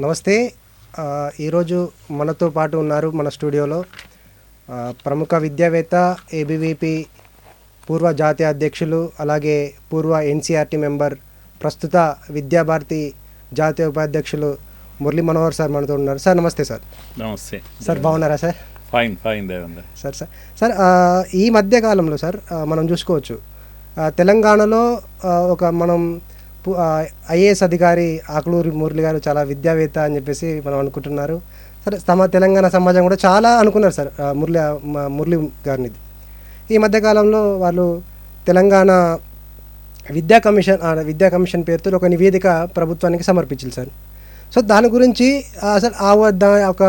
నమస్తే. ఈరోజు మనతో పాటు ఉన్నారు మన స్టూడియోలో ప్రముఖ విద్యావేత్త, ఏబీవీపీ పూర్వ జాతీయ అధ్యక్షులు, అలాగే పూర్వ ఎన్సీఆర్టీ మెంబర్, ప్రస్తుత విద్యాభారతి జాతీయ ఉపాధ్యక్షులు మురళీ మనోహర్ సార్ మనతో ఉన్నారు. సార్ నమస్తే. సార్ నమస్తే సార్, బాగున్నారా sir? Fine Devender sir sir sir ఈ మధ్యకాలంలో సార్ మనం చూసుకోవచ్చు, తెలంగాణలో ఒక మనం ఐఏఎస్ అధికారి ఆకులూరి మురళి గారు చాలా విద్యావేత్త అని చెప్పేసి మనం అనుకుంటున్నారు. సరే, తమ తెలంగాణ సమాజం కూడా చాలా అనుకున్నారు సార్ మురళి గారిని. ఈ మధ్యకాలంలో వాళ్ళు తెలంగాణ విద్యా కమిషన్ పేరుతో ఒక నివేదిక ప్రభుత్వానికి సమర్పించారు సార్. సో దాని గురించి అసలు ఒక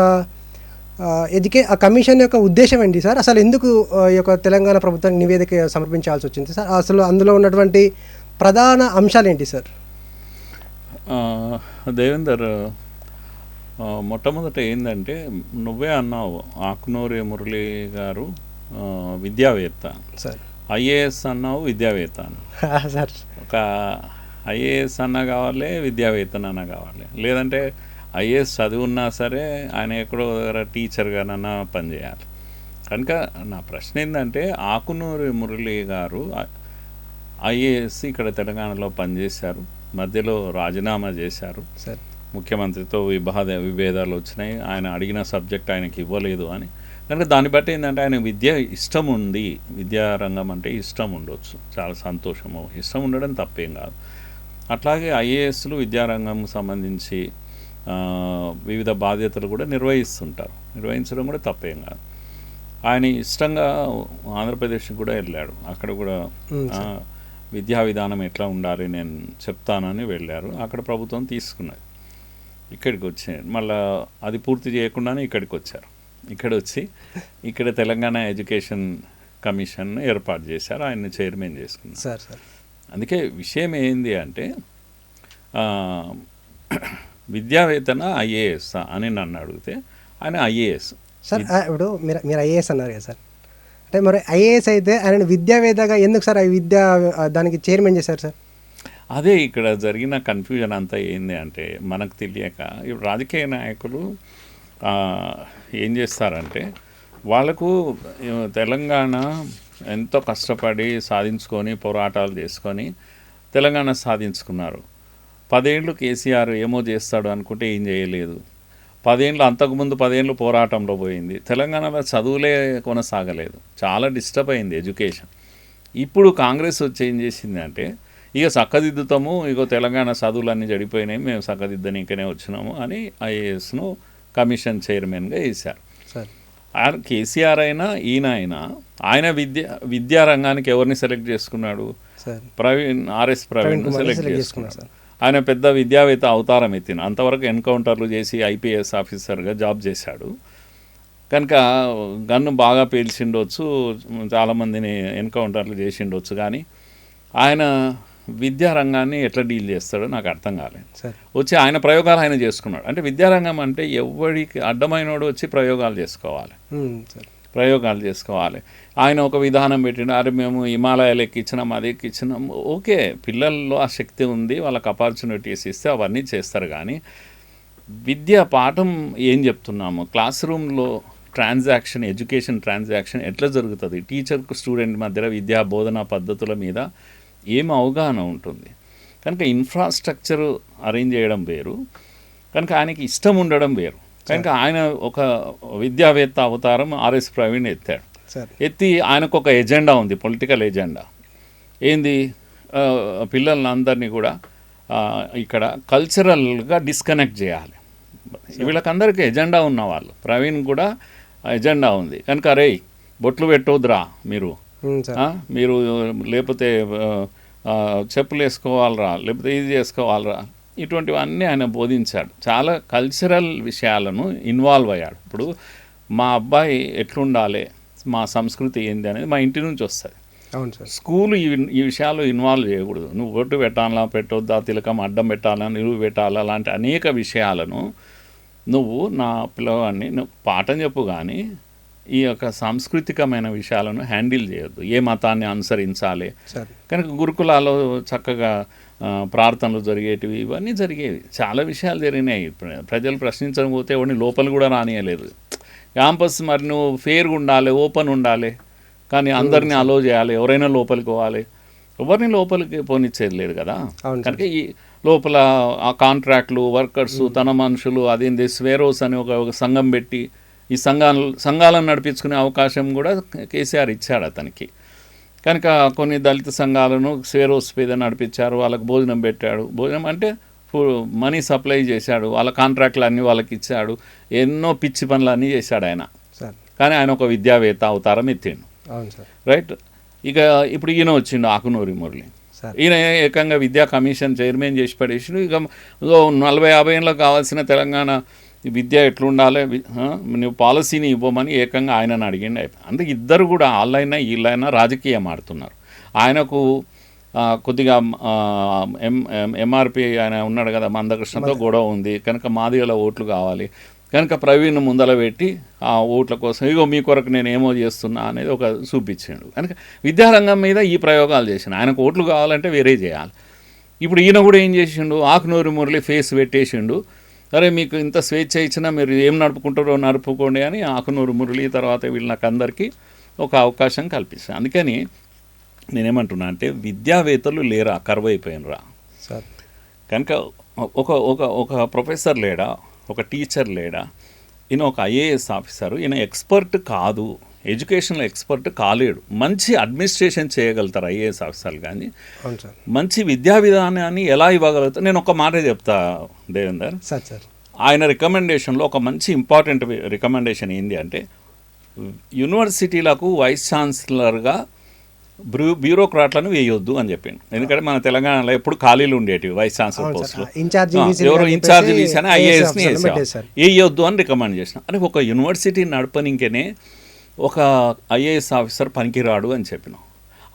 ఆ కమిషన్ యొక్క ఉద్దేశం ఏంటి సార్? అసలు ఎందుకు ఈ యొక్క తెలంగాణ ప్రభుత్వానికి నివేదిక సమర్పించాల్సి వచ్చింది సార్? అసలు అందులో ఉన్నటువంటి ప్రధాన అంశాలు ఏంటి సార్? దేవేందర్, మొట్టమొదట ఏంటంటే, నువ్వే అన్నావు ఆకునూరి మురళి గారు విద్యావేత్త సార్, ఐఏఎస్ అన్నావు విద్యావేత్త సార్. ఒక ఐఏఎస్ అన్న కావాలి, విద్యావేత్తనన్నా కావాలి, లేదంటే ఐఏఎస్ చదివి ఉన్నా సరే ఆయన ఎక్కడో దగ్గర టీచర్గానన్నా పనిచేయాలి. కనుక నా ప్రశ్న ఏంటంటే, ఆకునూరి మురళి గారు ఐఏఎస్ ఇక్కడ తెలంగాణలో పనిచేశారు, మధ్యలో రాజీనామా చేశారు సార్. ముఖ్యమంత్రితో విభేదాలు వచ్చినాయి, ఆయన అడిగిన సబ్జెక్ట్ ఆయనకి ఇవ్వలేదు అని. కనుక దాన్ని బట్టి ఏంటంటే ఆయన విద్య ఇష్టం ఉంది, విద్యారంగం అంటే ఇష్టం ఉండొచ్చు, చాలా సంతోషము, ఇష్టం ఉండడం తప్పేం కాదు. అట్లాగే ఐఏఎస్లు విద్యారంగం సంబంధించి వివిధ బాధ్యతలు కూడా నిర్వహించడం కూడా తప్పేం కాదు. ఆయన ఇష్టంగా ఆంధ్రప్రదేశ్కి కూడా వెళ్ళాడు, అక్కడ కూడా విద్యా విధానం ఎట్లా ఉండాలి నేను చెప్తానని వెళ్ళారు. అక్కడ ప్రభుత్వం తీసుకున్నది, ఇక్కడికి వచ్చి మళ్ళీ అది పూర్తి చేయకుండానే ఇక్కడికి వచ్చారు. ఇక్కడ తెలంగాణ ఎడ్యుకేషన్ కమిషన్ ఏర్పాటు చేశారు, ఆయన్ని చైర్మన్ చేసుకున్నారు సార్. అందుకే విషయం ఏంది అంటే, విద్యావేత్తన ఐఏఎస్ అని నన్ను అడిగితే ఆయన ఐఏఎస్ సార్. ఇప్పుడు మీరు ఐఏఎస్ అన్నారు కదా సార్, అంటే మరి ఐఏఎస్ అయితే ఆయన విద్యావేత్తగా ఎందుకు సార్ దానికి చైర్మన్ చేశారు సార్? అదే ఇక్కడ జరిగిన కన్ఫ్యూజన్ అంతా ఏంది అంటే, మనకు తెలియక ఇప్పుడు రాజకీయ నాయకులు ఏం చేస్తారంటే, వాళ్ళకు తెలంగాణ ఎంతో కష్టపడి సాధించుకొని పోరాటాలు చేసుకొని తెలంగాణ సాధించుకున్నారు. 10 ఏళ్ళు కేసీఆర్ ఏమో చేస్తాడు అనుకుంటే ఏం చేయలేదు. 10 ఏళ్ళు అంతకుముందు 10 ఏళ్ళు పోరాటంలో పోయింది. తెలంగాణలో చదువులే కొనసాగలేదు, చాలా డిస్టర్బ్ అయింది ఎడ్యుకేషన్. ఇప్పుడు కాంగ్రెస్ వచ్చి ఏం చేసింది అంటే, ఇక చక్కదిద్దుతాము, ఇక తెలంగాణ చదువులన్నీ చెడిపోయినాయి, మేము చక్కదిద్దనికనే వచ్చినాము అని ఐఏఎస్ను కమిషన్ చైర్మన్గా వేశారు. కేసీఆర్ అయినా ఆయన విద్యారంగానికి ఎవరిని సెలెక్ట్ చేసుకున్నాడు? ఆర్ఎస్ ప్రవీణ్ సెలెక్ట్ చేసుకున్నాడు. ఆయన పెద్ద విద్యావేత్త అవతారం ఎత్తిన, అంతవరకు ఎన్కౌంటర్లు చేసి ఐపీఎస్ ఆఫీసర్గా జాబ్ చేశాడు. కనుక గన్ను బాగా పేల్చిండొచ్చు, చాలామందిని ఎన్కౌంటర్లు చేసిండొచ్చు, కానీ ఆయన విద్యారంగాన్ని ఎట్లా డీల్ చేస్తాడో నాకు అర్థం కాలేదు. వచ్చి ఆయన ప్రయోగాలు ఆయన చేసుకున్నాడు. అంటే విద్యారంగం అంటే ఎవరికి అడ్డమైనోడు వచ్చి ప్రయోగాలు చేసుకోవాలి. ఆయన ఒక విధానం పెట్టిండు, అరే మేము హిమాలయాలు ఎక్కించినాం, అది ఎక్కించినాం, ఓకే, పిల్లల్లో ఆ శక్తి ఉంది, వాళ్ళకి ఆపర్చునిటీస్ ఇస్తే అవన్నీ చేస్తారు. కానీ విద్య పాఠం ఏం చెప్తున్నాము, క్లాస్ రూమ్లో ఎడ్యుకేషన్ ట్రాన్సాక్షన్ ఎట్లా జరుగుతుంది, టీచర్కు స్టూడెంట్ మధ్య విద్యా బోధనా పద్ధతుల మీద ఏం అవగాహన ఉంటుంది. కనుక ఇన్ఫ్రాస్ట్రక్చర్ అరేంజ్ చేయడం వేరు, కనుక ఆయనకి ఇష్టం ఉండడం వేరు. కనుక ఆయన ఒక విద్యావేత్త అవతారం ఆర్ఎస్ ప్రవీణ్ ఎత్తి ఆయనకు ఒక ఎజెండా ఉంది, పొలిటికల్ ఎజెండా. ఏంది, పిల్లలందరినీ కూడా ఇక్కడ కల్చరల్గా డిస్కనెక్ట్ చేయాలి. వీళ్ళకందరికీ ఎజెండా ఉన్న వాళ్ళు, ప్రవీణ్ కూడా ఎజెండా ఉంది. కనుక అరే బొట్లు పెట్టొద్దురా మీరు లేకపోతే చెప్పులు వేసుకోవాలరా, లేకపోతే ఇది చేసుకోవాలరా, ఇటువంటివన్నీ ఆయన బోధించాడు. చాలా కల్చరల్ విషయాలను ఇన్వాల్వ్ అయ్యాడు. ఇప్పుడు మా అబ్బాయి ఎట్లుండాలి, మా సంస్కృతి ఏంది అనేది మా ఇంటి నుంచి వస్తుంది. అవును సార్. స్కూలు ఈ విషయాలు ఇన్వాల్వ్ చేయకూడదు. నువ్వు బొట్టు పెట్టాలా, పెట్టొద్దా, తిలకం అడ్డం పెట్టాలా, నిలువు పెట్టాలా, అలాంటి అనేక విషయాలను నువ్వు నా పిల్లవాడిని నువ్వు పాఠం చెప్పు, కానీ ఈ యొక్క సాంస్కృతికమైన విషయాలను హ్యాండిల్ చేయొద్దు, ఏ మతాన్ని అనుసరించాలి. కనుక గురుకులాల్లో చక్కగా ప్రార్థనలు జరిగేటివి, ఇవన్నీ జరిగేవి. చాలా విషయాలు జరిగినాయి. ప్రజలు ప్రశ్నించకపోతే ఎవరిని లోపల కూడా రానియలేదు. క్యాంపస్ మరి నువ్వు ఫేర్గా ఉండాలి, ఓపెన్ ఉండాలి, కానీ అందరినీ అలో చేయాలి, ఎవరైనా లోపలికి పోవాలి, ఎవరిని లోపలికి పోనిచ్చేది లేదు కదా. కనుక ఈ లోపల ఆ కాంట్రాక్ట్లు, వర్కర్సు, తన మనుషులు, అదేంటి స్వేరోస్ అని ఒక సంఘం పెట్టి ఈ సంఘాలను నడిపించుకునే అవకాశం కూడా కేసీఆర్ ఇచ్చాడు అతనికి. కనుక కొన్ని దళిత సంఘాలను స్వేరోస్ మీద నడిపించారు, వాళ్ళకి భోజనం పెట్టాడు. భోజనం అంటే మనీ సప్లై చేశాడు, వాళ్ళ కాంట్రాక్ట్లు అన్నీ వాళ్ళకి ఇచ్చాడు, ఎన్నో పిచ్చి పనులు అన్నీ చేశాడు ఆయన. కానీ ఆయన ఒక విద్యావేత్త అవతారం ఎత్తిండు, రైట్. ఇక ఇప్పుడు ఈయన వచ్చిండు ఆకునూరి మురళి, ఈయన ఏకంగా విద్యా కమిషన్ చైర్మన్ చేసి పడేసిండు. ఇక 40-50 ఏళ్ళకి కావాల్సిన తెలంగాణ విద్య ఎట్లుండాలి, నువ్వు పాలసీని ఇవ్వమని ఏకంగా ఆయనను అడిగిండి. అందుకే ఇద్దరు కూడా వాళ్ళైనా వీళ్ళైనా రాజకీయం ఆడుతున్నారు. ఆయనకు కొద్దిగా ఎంఆర్పి ఆయన ఉన్నాడు కదా, మందకృష్ణతో గొడవ ఉంది కనుక మాదిగల ఓట్లు కావాలి కనుక ప్రవీణ్ ముందల పెట్టి ఆ ఓట్ల కోసం ఇగో మీ కొరకు నేను ఏమో చేస్తున్నా అనేది ఒక చూపించాడు. కనుక విద్యారంగం మీద ఈ ప్రయోగాలు చేసిన ఆయనకు ఓట్లు కావాలంటే వేరే చేయాలి. ఇప్పుడు ఈయన కూడా ఏం చేసిండు, ఆకునూరి మురళి ఫేస్ పెట్టేసిండు. అరే మీకు ఇంత స్వేచ్ఛ ఇచ్చినా మీరు ఏం నడుపుకుంటారో నడుపుకోండి అని ఆకునూరు మురళి తర్వాత వీళ్ళకి అందరికీ ఒక అవకాశం కల్పిస్తాను. అందుకని నేనేమంటున్నా అంటే విద్యావేత్తలు లేరా, కరువైపోయినరా. కనుక ఒక ఒక ఒక ప్రొఫెసర్ లేడా, ఒక టీచర్ లేడా, ఈయన ఒక ఐఏఎస్ ఆఫీసరు, ఈయన ఎక్స్పర్ట్ కాదు, ఎడ్యుకేషన్లో ఎక్స్పర్ట్ కాలేడు. మంచి అడ్మినిస్ట్రేషన్ చేయగలుగుతారు ఐఏఎస్ ఆఫీసర్లు, కానీ మంచి విద్యా విధానాన్ని ఎలా ఇవ్వగలుగుతారు. నేను ఒక మాట చెప్తా దేవేందర్, ఆయన రికమెండేషన్లో ఒక మంచి ఇంపార్టెంట్ రికమెండేషన్ ఏంటి అంటే యూనివర్సిటీలకు వైస్ ఛాన్సలర్గా బ్యూరోక్రాట్లను వేయొద్దు అని చెప్పిండు. ఎందుకంటే మన తెలంగాణలో ఎప్పుడు ఖాళీలు ఉండేటివి వైస్ ఛాన్సలర్ పోస్టులు, ఎవరు ఇన్ఛార్జ్ వీసీ అని ఐఏఎస్ని వేయొద్దు అని రికమెండ్ చేసిన. అంటే ఒక యూనివర్సిటీ నడపనికనే ఒక ఐఏఎస్ ఆఫీసర్ పనికిరాడు అని చెప్పినాం.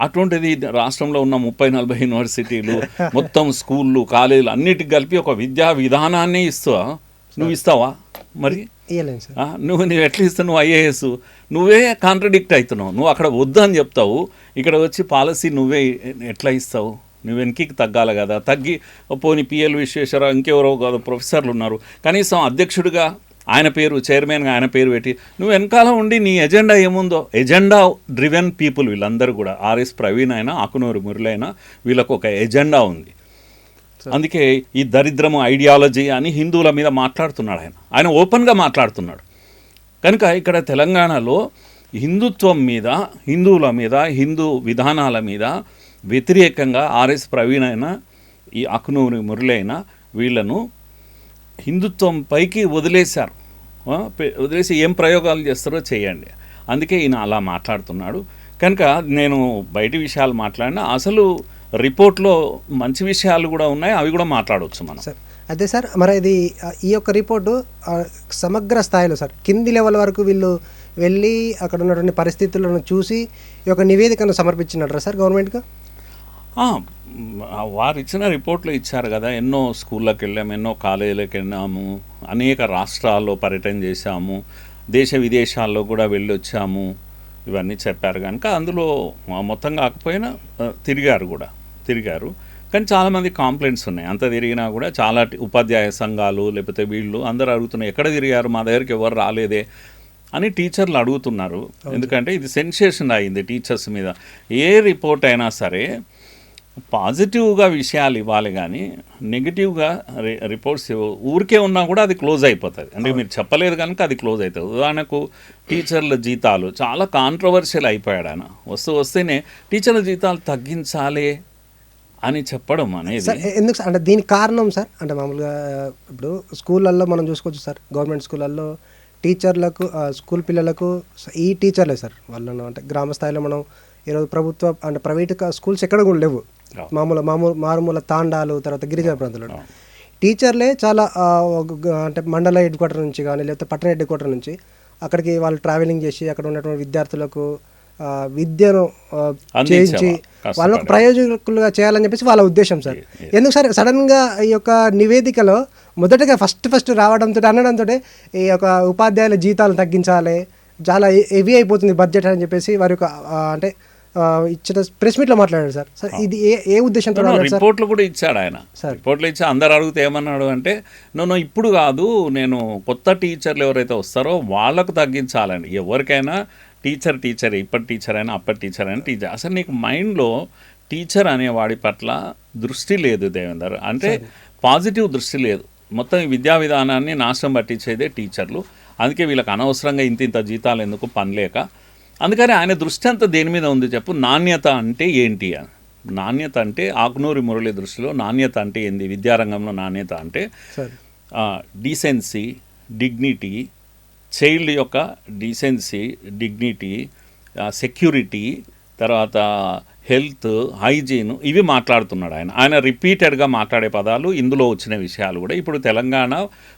అటువంటిది రాష్ట్రంలో ఉన్న 30-40 యూనివర్సిటీలు మొత్తం స్కూళ్ళు కాలేజీలు అన్నిటికి కలిపి ఒక విద్యా విధానాన్ని ఇస్తావా? నువ్వు ఇస్తావా? మరి నువ్వు ఎట్లా ఇస్తావు? నువ్వు ఐఏఎస్, నువ్వే కాంట్రడిక్ట్ అవుతున్నావు. నువ్వు అక్కడ వద్దు అని చెప్తావు, ఇక్కడ వచ్చి పాలసీ నువ్వే ఎట్లా ఇస్తావు? నువ్వు వెనక్కి తగ్గాలి కదా. తగ్గి పోనీ పిఎల్ విశ్వేశ్వరరావు ఇంకెవరో కాదు ప్రొఫెసర్లు ఉన్నారు, కనీసం అధ్యక్షుడిగా ఆయన పేరు, చైర్మన్గా ఆయన పేరు పెట్టి నువ్వు వెనకాల ఉండి నీ ఎజెండా ఏముందో, ఎజెండా డ్రివెన్ పీపుల్ వీళ్ళందరూ కూడా. ఆర్ఎస్ ప్రవీణ్ అయినా ఆకునూరి మురళి అయినా వీళ్ళకు ఒక ఎజెండా ఉంది. అందుకే ఈ దరిద్రము ఐడియాలజీ అని హిందువుల మీద మాట్లాడుతున్నాడు ఆయన ఓపెన్గా మాట్లాడుతున్నాడు. కనుక ఇక్కడ తెలంగాణలో హిందుత్వం మీద, హిందువుల మీద, హిందూ విధానాల మీద వ్యతిరేకంగా ఆర్ఎస్ ప్రవీణ్ అయినా ఈ ఆకునూరి మురళి అయినా వీళ్ళను హిందుత్వం పైకి వదిలేశారు. వదిలేసి ఏం ప్రయోగాలు చేస్తారో చేయండి. అందుకే ఈయన అలా మాట్లాడుతున్నాడు. కనుక నేను బయటి విషయాలు మాట్లాడినా అసలు రిపోర్ట్లో మంచి విషయాలు కూడా ఉన్నాయి, అవి కూడా మాట్లాడవచ్చు మనం. సార్ అదే సార్, మరి ఇది ఈ యొక్క రిపోర్టు సమగ్ర స్థాయిలో సార్ కింది లెవెల్ వరకు వీళ్ళు వెళ్ళి అక్కడ ఉన్నటువంటి పరిస్థితులను చూసి ఈ యొక్క నివేదికను సమర్పించినట్రా సార్ గవర్నమెంట్గా? వారు ఇచ్చిన రిపోర్ట్లు ఇచ్చారు కదా. ఎన్నో స్కూళ్ళకి వెళ్ళాము, ఎన్నో కాలేజీలకు వెళ్ళాము, అనేక రాష్ట్రాల్లో పర్యటన చేశాము, దేశ విదేశాల్లో కూడా వెళ్ళొచ్చాము, ఇవన్నీ చెప్పారు. కనుక అందులో మొత్తం కాకపోయినా తిరిగారు. కానీ చాలామంది కాంప్లైంట్స్ ఉన్నాయి. అంత తిరిగినా కూడా చాలా ఉపాధ్యాయ సంఘాలు లేకపోతే వీళ్ళు అందరూ అడుగుతున్నారు, ఎక్కడ తిరిగారు, మా దగ్గరికి ఎవరు రాలేదే అని టీచర్లు అడుగుతున్నారు. ఎందుకంటే ఇది సెన్సేషన్ అయింది టీచర్స్ మీద. ఏ రిపోర్ట్ అయినా సరే పాజిటివ్గా విషయాలు ఇవ్వాలి, కానీ నెగిటివ్గా రిపోర్ట్స్ ఊరికే ఉన్నా కూడా అది క్లోజ్ అయిపోతుంది. అంటే మీరు చెప్పలేదు కనుక అది క్లోజ్ అవుతుంది. ఉదాహరణకు టీచర్ల జీతాలు చాలా కాంట్రవర్షియల్ అయిపోయాడు ఆయన. వస్తేనే టీచర్ల జీతాలు తగ్గించాలి అని చెప్పడం అనేది ఎందుకు అంటే దీనికి కారణం సార్? అంటే మామూలుగా ఇప్పుడు స్కూళ్ళల్లో మనం చూసుకోవచ్చు సార్, గవర్నమెంట్ స్కూళ్ళల్లో టీచర్లకు, స్కూల్ పిల్లలకు ఈ టీచర్లే సార్ వాళ్ళను, అంటే గ్రామ స్థాయిలో మనం ఈరోజు ప్రభుత్వ అంటే ప్రైవేట్ స్కూల్స్ ఎక్కడ కూడా లేవు, మారుమూల తాండాలు, తర్వాత గిరిజన ప్రాంతాలు టీచర్లే చాలా అంటే మండల హెడ్ క్వార్టర్ నుంచి కానీ లేకపోతే పట్టణ హెడ్ క్వార్టర్ నుంచి అక్కడికి వాళ్ళు ట్రావెలింగ్ చేసి అక్కడ ఉన్నటువంటి విద్యార్థులకు విద్యను చేయించి వాళ్ళకు ప్రయోజకులుగా చేయాలని చెప్పేసి వాళ్ళ ఉద్దేశం సార్. ఎందుకు సార్ సడన్గా ఈ యొక్క నివేదికలో మొదటగా ఫస్ట్ రావడంతో అనడంతో ఈ యొక్క ఉపాధ్యాయుల జీతాలు తగ్గించాలి, చాలా హెవీ అయిపోతుంది బడ్జెట్ అని చెప్పేసి వారి యొక్క అంటే ఇచ్చిన ప్రెస్ మీట్లో మాట్లాడారు సార్. సార్ ఇది ఏ ఉద్దేశంతో రిపోర్ట్లు కూడా ఇచ్చాడు ఆయన. రిపోర్ట్లు ఇచ్చి అందరు అడిగితే ఏమన్నాడు అంటే నేను ఇప్పుడు కాదు, నేను కొత్త టీచర్లు ఎవరైతే వస్తారో వాళ్ళకు తగ్గించాలండి. ఎవరికైనా టీచర్ ఇప్పటి టీచర్ అయినా అప్పటి టీచర్ అయినా టీచర్. అసలు నీకు మైండ్లో టీచర్ అనేవాడి పట్ల దృష్టి లేదు దేవేందర్, అంటే పాజిటివ్ దృష్టి లేదు. మొత్తం ఈ విద్యా విధానాన్ని నాశనం పట్టించేదే టీచర్లు. అందుకే వీళ్ళకి అనవసరంగా ఇంత జీతాలు ఎందుకు పనిలేక. అందుకని ఆయన దృష్టి అంతా దేని మీద ఉంది చెప్పు? నాణ్యత అంటే ఏంటి అని. నాణ్యత అంటే ఆకునూరి మురళి దృష్టిలో నాణ్యత అంటే ఏంది? విద్యారంగంలో నాణ్యత అంటే డీసెన్సీ, డిగ్నిటీ, చైల్డ్ యొక్క డీసెన్సీ, డిగ్నిటీ, సెక్యూరిటీ, తర్వాత హెల్త్, హైజీన్, ఇవి మాట్లాడుతున్నాడు ఆయన. ఆయన రిపీటెడ్గా మాట్లాడే పదాలు ఇందులో వచ్చిన విషయాలు కూడా ఇప్పుడు తెలంగాణ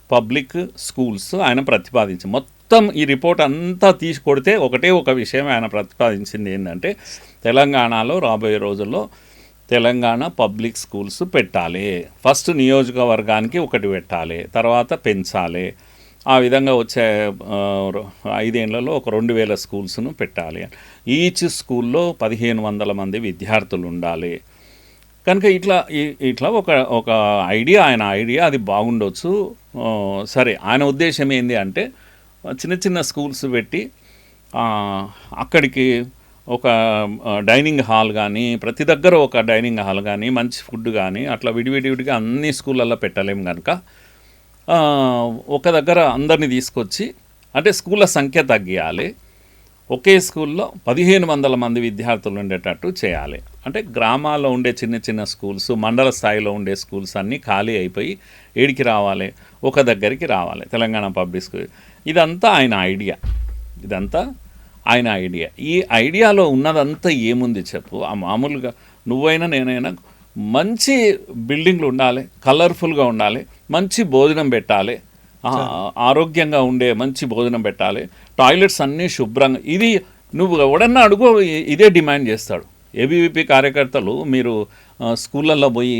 పబ్లిక్ స్కూల్స్ ఆయన ప్రతిపాదించి మొత్తం ఈ రిపోర్ట్ అంతా తీసి కొడితే ఒకటే ఒక విషయం ఆయన ప్రతిపాదించింది ఏంటంటే తెలంగాణలో రాబోయే రోజుల్లో తెలంగాణ పబ్లిక్ స్కూల్స్ పెట్టాలి. ఫస్ట్ నియోజకవర్గానికి ఒకటి పెట్టాలి, తర్వాత పెంచాలి. ఆ విధంగా వచ్చే 5 ఏళ్లలో ఒక 2000 స్కూల్స్ను పెట్టాలి. ఈచ్ స్కూల్లో 1500 మంది విద్యార్థులు ఉండాలి. కనుక ఇట్లా ఒక ఐడియా, ఆయన ఐడియా అది బాగుండొచ్చు. సరే, ఆయన ఉద్దేశం ఏంది అంటే చిన్న స్కూల్స్ పెట్టి అక్కడికి ఒక డైనింగ్ హాల్ కానీ, ప్రతి దగ్గర ఒక డైనింగ్ హాల్ కానీ, మంచి ఫుడ్ కానీ అట్లా విడివిడిగా అన్ని స్కూళ్ళల్లో పెట్టలేము. కనుక ఒక దగ్గర అందరినీ తీసుకొచ్చి, అంటే స్కూళ్ళ సంఖ్య తగ్గియాలి, ఒకే స్కూల్లో 1500 మంది విద్యార్థులు ఉండేటట్టు చేయాలి. అంటే గ్రామాల్లో ఉండే చిన్న స్కూల్స్, మండల స్థాయిలో ఉండే స్కూల్స్ అన్నీ ఖాళీ అయిపోయి ఏడికి రావాలి, ఒక దగ్గరికి రావాలి, తెలంగాణ పబ్లిక్ స్కూల్. ఇదంతా ఆయన ఐడియా. ఈ ఐడియాలో ఉన్నదంతా ఏముంది చెప్పు? ఆ మామూలుగా నువ్వైనా నేనైనా మంచి బిల్డింగ్లు ఉండాలి, కలర్ఫుల్గా ఉండాలి, మంచి భోజనం పెట్టాలి, ఆరోగ్యంగా ఉండే మంచి భోజనం పెట్టాలి, టాయిలెట్స్ అన్నీ శుభ్రంగా. ఇది నువ్వు ఎవడన్నా అడుగు, ఇదే డిమాండ్ చేస్తాడు. ఏబీవీపీ కార్యకర్తలు మీరు స్కూళ్ళల్లో పోయి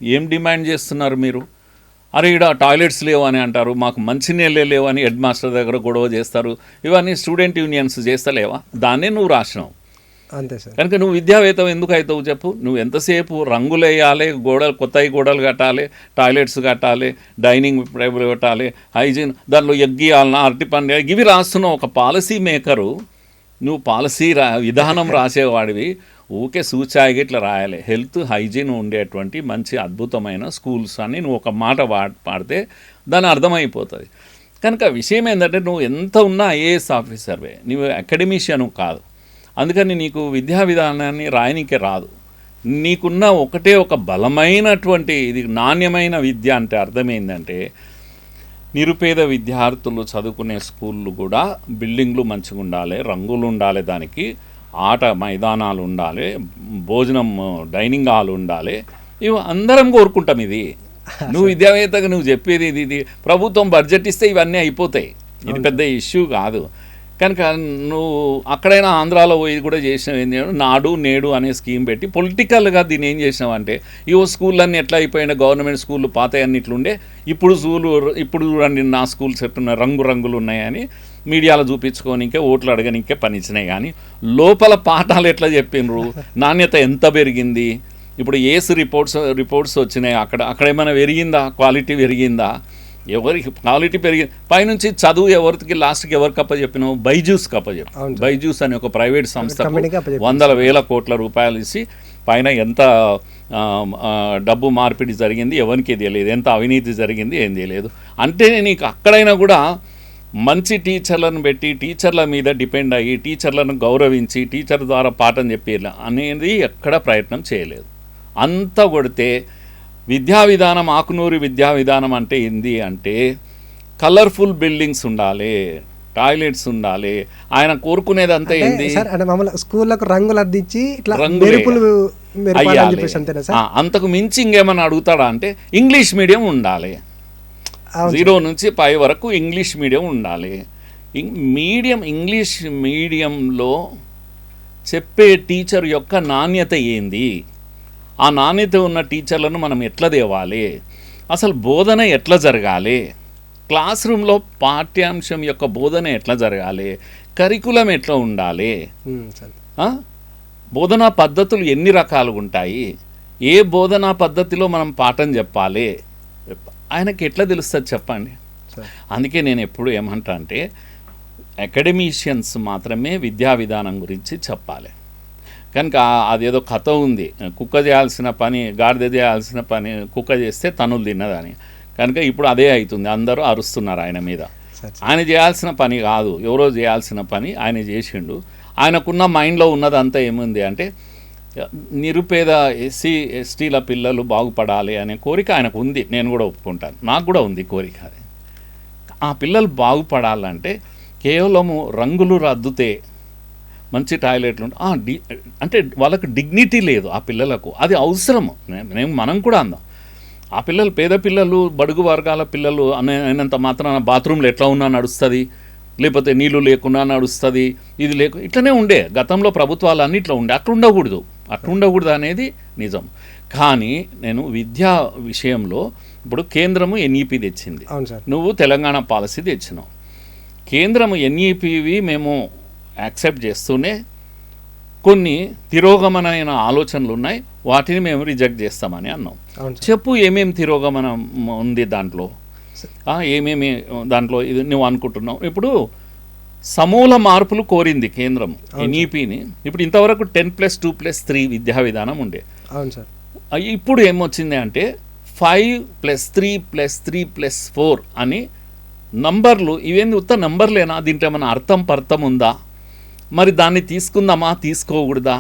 ఏం డిమాండ్ చేస్తున్నారు మీరు? అరే ఇక్కడ టాయిలెట్స్ లేవు అని అంటారు, మాకు మంచినీళ్ళే లేవు అని హెడ్ మాస్టర్ దగ్గర గొడవ చేస్తారు. ఇవన్నీ స్టూడెంట్ యూనియన్స్ చేస్తలేవా? దాన్నే నువ్వు రాసినావు. అంతే సార్. కనుక నువ్వు విద్యావేత్త ఎందుకు అవుతావు చెప్పు? నువ్వు ఎంతసేపు రంగులు వేయాలి, కొత్తవి గోడలు కట్టాలి, టాయిలెట్స్ కట్టాలి, డైనింగ్ టేబుల్ కట్టాలి, హైజీన్, దానిలో ఎగ్గియాలన్నా అరటిపండు, ఇవి రాస్తున్నావు. ఒక పాలసీ మేకరు నువ్వు, పాలసీ విధానం రాసేవాడివి. ఊకే సూచాయిగా ఇట్లా రాయాలి. హెల్త్, హైజీన్ ఉండేటువంటి మంచి అద్భుతమైన స్కూల్స్ అని నువ్వు ఒక మాట పాడితే దాని అర్థమైపోతుంది. కనుక విషయం ఏంటంటే నువ్వు ఎంత ఉన్నా ఐఏఎస్ ఆఫీసర్వే, నువ్వు అకాడమిషియన్ కాదు. అందుకని నీకు విద్యా విధానాన్ని రాయనికే రాదు. నీకున్న ఒక బలమైనటువంటి ఇది నాణ్యమైన విద్య అంటే అర్థమైందంటే నిరుపేద విద్యార్థులు చదువుకునే స్కూళ్ళు కూడా బిల్డింగ్లు మంచిగా ఉండాలి, రంగులు ఉండాలి, దానికి ఆట మైదానాలు ఉండాలి, భోజనం డైనింగ్ హాల్ ఉండాలి. ఇవి అందరం కోరుకుంటాం. ఇది నువ్వు విద్యావేత్తగా నువ్వు చెప్పేది ఇది ప్రభుత్వం బడ్జెట్ ఇస్తే ఇవన్నీ అయిపోతాయి. ఇది పెద్ద ఇష్యూ కాదు. కనుక నువ్వు అక్కడైనా ఆంధ్రాలో పోయి కూడా చేసినావు. ఏంటి నాడు నేడు అనే స్కీమ్ పెట్టి పొలిటికల్గా దీన్ని ఏం చేసినావు అంటే స్కూళ్ళన్నీ ఎట్లా అయిపోయినా గవర్నమెంట్ స్కూళ్ళు పాత అన్నిట్లుండే, ఇప్పుడు చూడండి నా స్కూల్స్ ఎట్టున్నాయి, రంగులు ఉన్నాయని మీడియాలో చూపించుకోనికే, ఓట్లు అడగనికే పనిచ్చినాయి. కానీ లోపల పాఠాలు ఎట్లా చెప్పినరు, నాణ్యత ఎంత పెరిగింది? ఇప్పుడు ఏస్ రిపోర్ట్స్ వచ్చినాయి, అక్కడ ఏమైనా పెరిగిందా? క్వాలిటీ పెరిగిందా? ఎవరికి క్వాలిటీ పెరిగి పైనుంచి చదువు ఎవరికి లాస్ట్కి ఎవరికి అప్పచెప్పినావు? బైజూస్కి అప్పచెప్పు. బైజూస్ అనే ఒక ప్రైవేట్ సంస్థకు 100,000 కోట్ల రూపాయలు ఇచ్చి పైన ఎంత డబ్బు మార్పిడి జరిగింది ఎవరికి తెలియదు, ఎంత అవినీతి జరిగింది ఏం తెలియదు. అంటే నీకు అక్కడైనా కూడా మంచి టీచర్లను పెట్టి టీచర్ల మీద డిపెండ్ అయ్యి టీచర్లను గౌరవించి టీచర్ ద్వారా పాఠం చెప్పి అనేది ఎక్కడ ప్రయత్నం చేయలేదు. అంతా కొడితే విద్యా విధానం, ఆకునూరి విద్యా విధానం అంటే ఏంది అంటే కలర్ఫుల్ బిల్డింగ్స్ ఉండాలి, టాయిలెట్స్ ఉండాలి. ఆయన కోరుకునేది అంతా ఏంది? స్కూళ్ళకు రంగులు అద్దించి అంతకు మించి ఇంకేమన్నా అడుగుతాడా అంటే ఇంగ్లీష్ మీడియం ఉండాలి, 0 నుంచి 5 వరకు ఇంగ్లీష్ మీడియం ఉండాలి. ఇంగ్లీష్ మీడియంలో చెప్పే టీచర్ యొక్క నాణ్యత ఏంది? ఆ నాణ్యత ఉన్న టీచర్లను మనం ఎట్లా తేవాలి? అసలు బోధన ఎట్లా జరగాలి? క్లాస్ రూమ్లో పాఠ్యాంశం యొక్క బోధన ఎట్లా జరగాలి? కరికులం ఎట్లా ఉండాలి? బోధనా పద్ధతులు ఎన్ని రకాలుగా ఉంటాయి, ఏ బోధనా పద్ధతిలో మనం పాఠం చెప్పాలి, ఆయనకి ఎట్లా తెలుస్తుంది చెప్పండి. అందుకే నేను ఎప్పుడు ఏమంటా అంటే అకాడమీషియన్స్ మాత్రమే విద్యా విధానం గురించి చెప్పాలి. కనుక అదేదో కథ ఉంది, కుక్క చేయాల్సిన పని గాడిద చేయాల్సిన పని కుక్క చేస్తే తనులు తిన్నదని. కనుక ఇప్పుడు అదే అవుతుంది, అందరూ అరుస్తున్నారు ఆయన మీద. ఆయన చేయాల్సిన పని కాదు, ఎవరో చేయాల్సిన పని ఆయన చేసిండు. ఆయనకున్న మైండ్లో ఉన్నదంతా ఏముంది అంటే నిరుపేద ఎస్సీ ఎస్టీల పిల్లలు బాగుపడాలి అనే కోరిక ఆయనకు ఉంది. నేను కూడా ఒప్పుకుంటాను, నాకు కూడా ఉంది కోరిక. అది ఆ పిల్లలు బాగుపడాలంటే కేవలము రంగులు రద్దుతే మంచి టాయిలెట్లు అంటే వాళ్ళకు డిగ్నిటీ లేదు ఆ పిల్లలకు. అది అవసరము, మనం కూడా అందాం. ఆ పిల్లలు పేద పిల్లలు బడుగు వర్గాల పిల్లలు అయినంత మాత్రాన బాత్రూంలో ఎట్లా ఉన్నా నడుస్తుంది, లేకపోతే నీళ్లు లేకున్నా నడుస్తుంది, ఇది ఇట్లనే ఉండే గతంలో ప్రభుత్వాలు అన్నీ ఇట్లా ఉండే. అట్లుండకూడదు అనేది నిజం. కానీ నేను విద్యా విషయంలో ఇప్పుడు కేంద్రము ఎన్ఈపి తెచ్చింది, నువ్వు తెలంగాణ పాలసీ తెచ్చినావు. కేంద్రము ఎన్ఈపివి మేము యాక్సెప్ట్ చేస్తూనే కొన్ని తిరోగమనమైన ఆలోచనలు ఉన్నాయి, వాటిని మేము రిజెక్ట్ చేస్తామని అన్నాం. చెప్పు ఏమేమి తిరోగమనం ఉంది దాంట్లో, ఏమేమి దాంట్లో ఇది నువ్వు అనుకుంటున్నావు. ఇప్పుడు సమూల మార్పులు కోరింది కేంద్రం ఎన్ఈపిని. ఇప్పుడు ఇంతవరకు 10+2+3 విద్యా విధానం ఉండే. ఇప్పుడు ఏమొచ్చింది అంటే 5+3+3+4 అని నంబర్లు. ఇవేంది ఉత్త నంబర్లేనా, దీంట్లో ఏమైనా అర్థం ఉందా, మరి దాన్ని తీసుకుందామా తీసుకోకూడదా?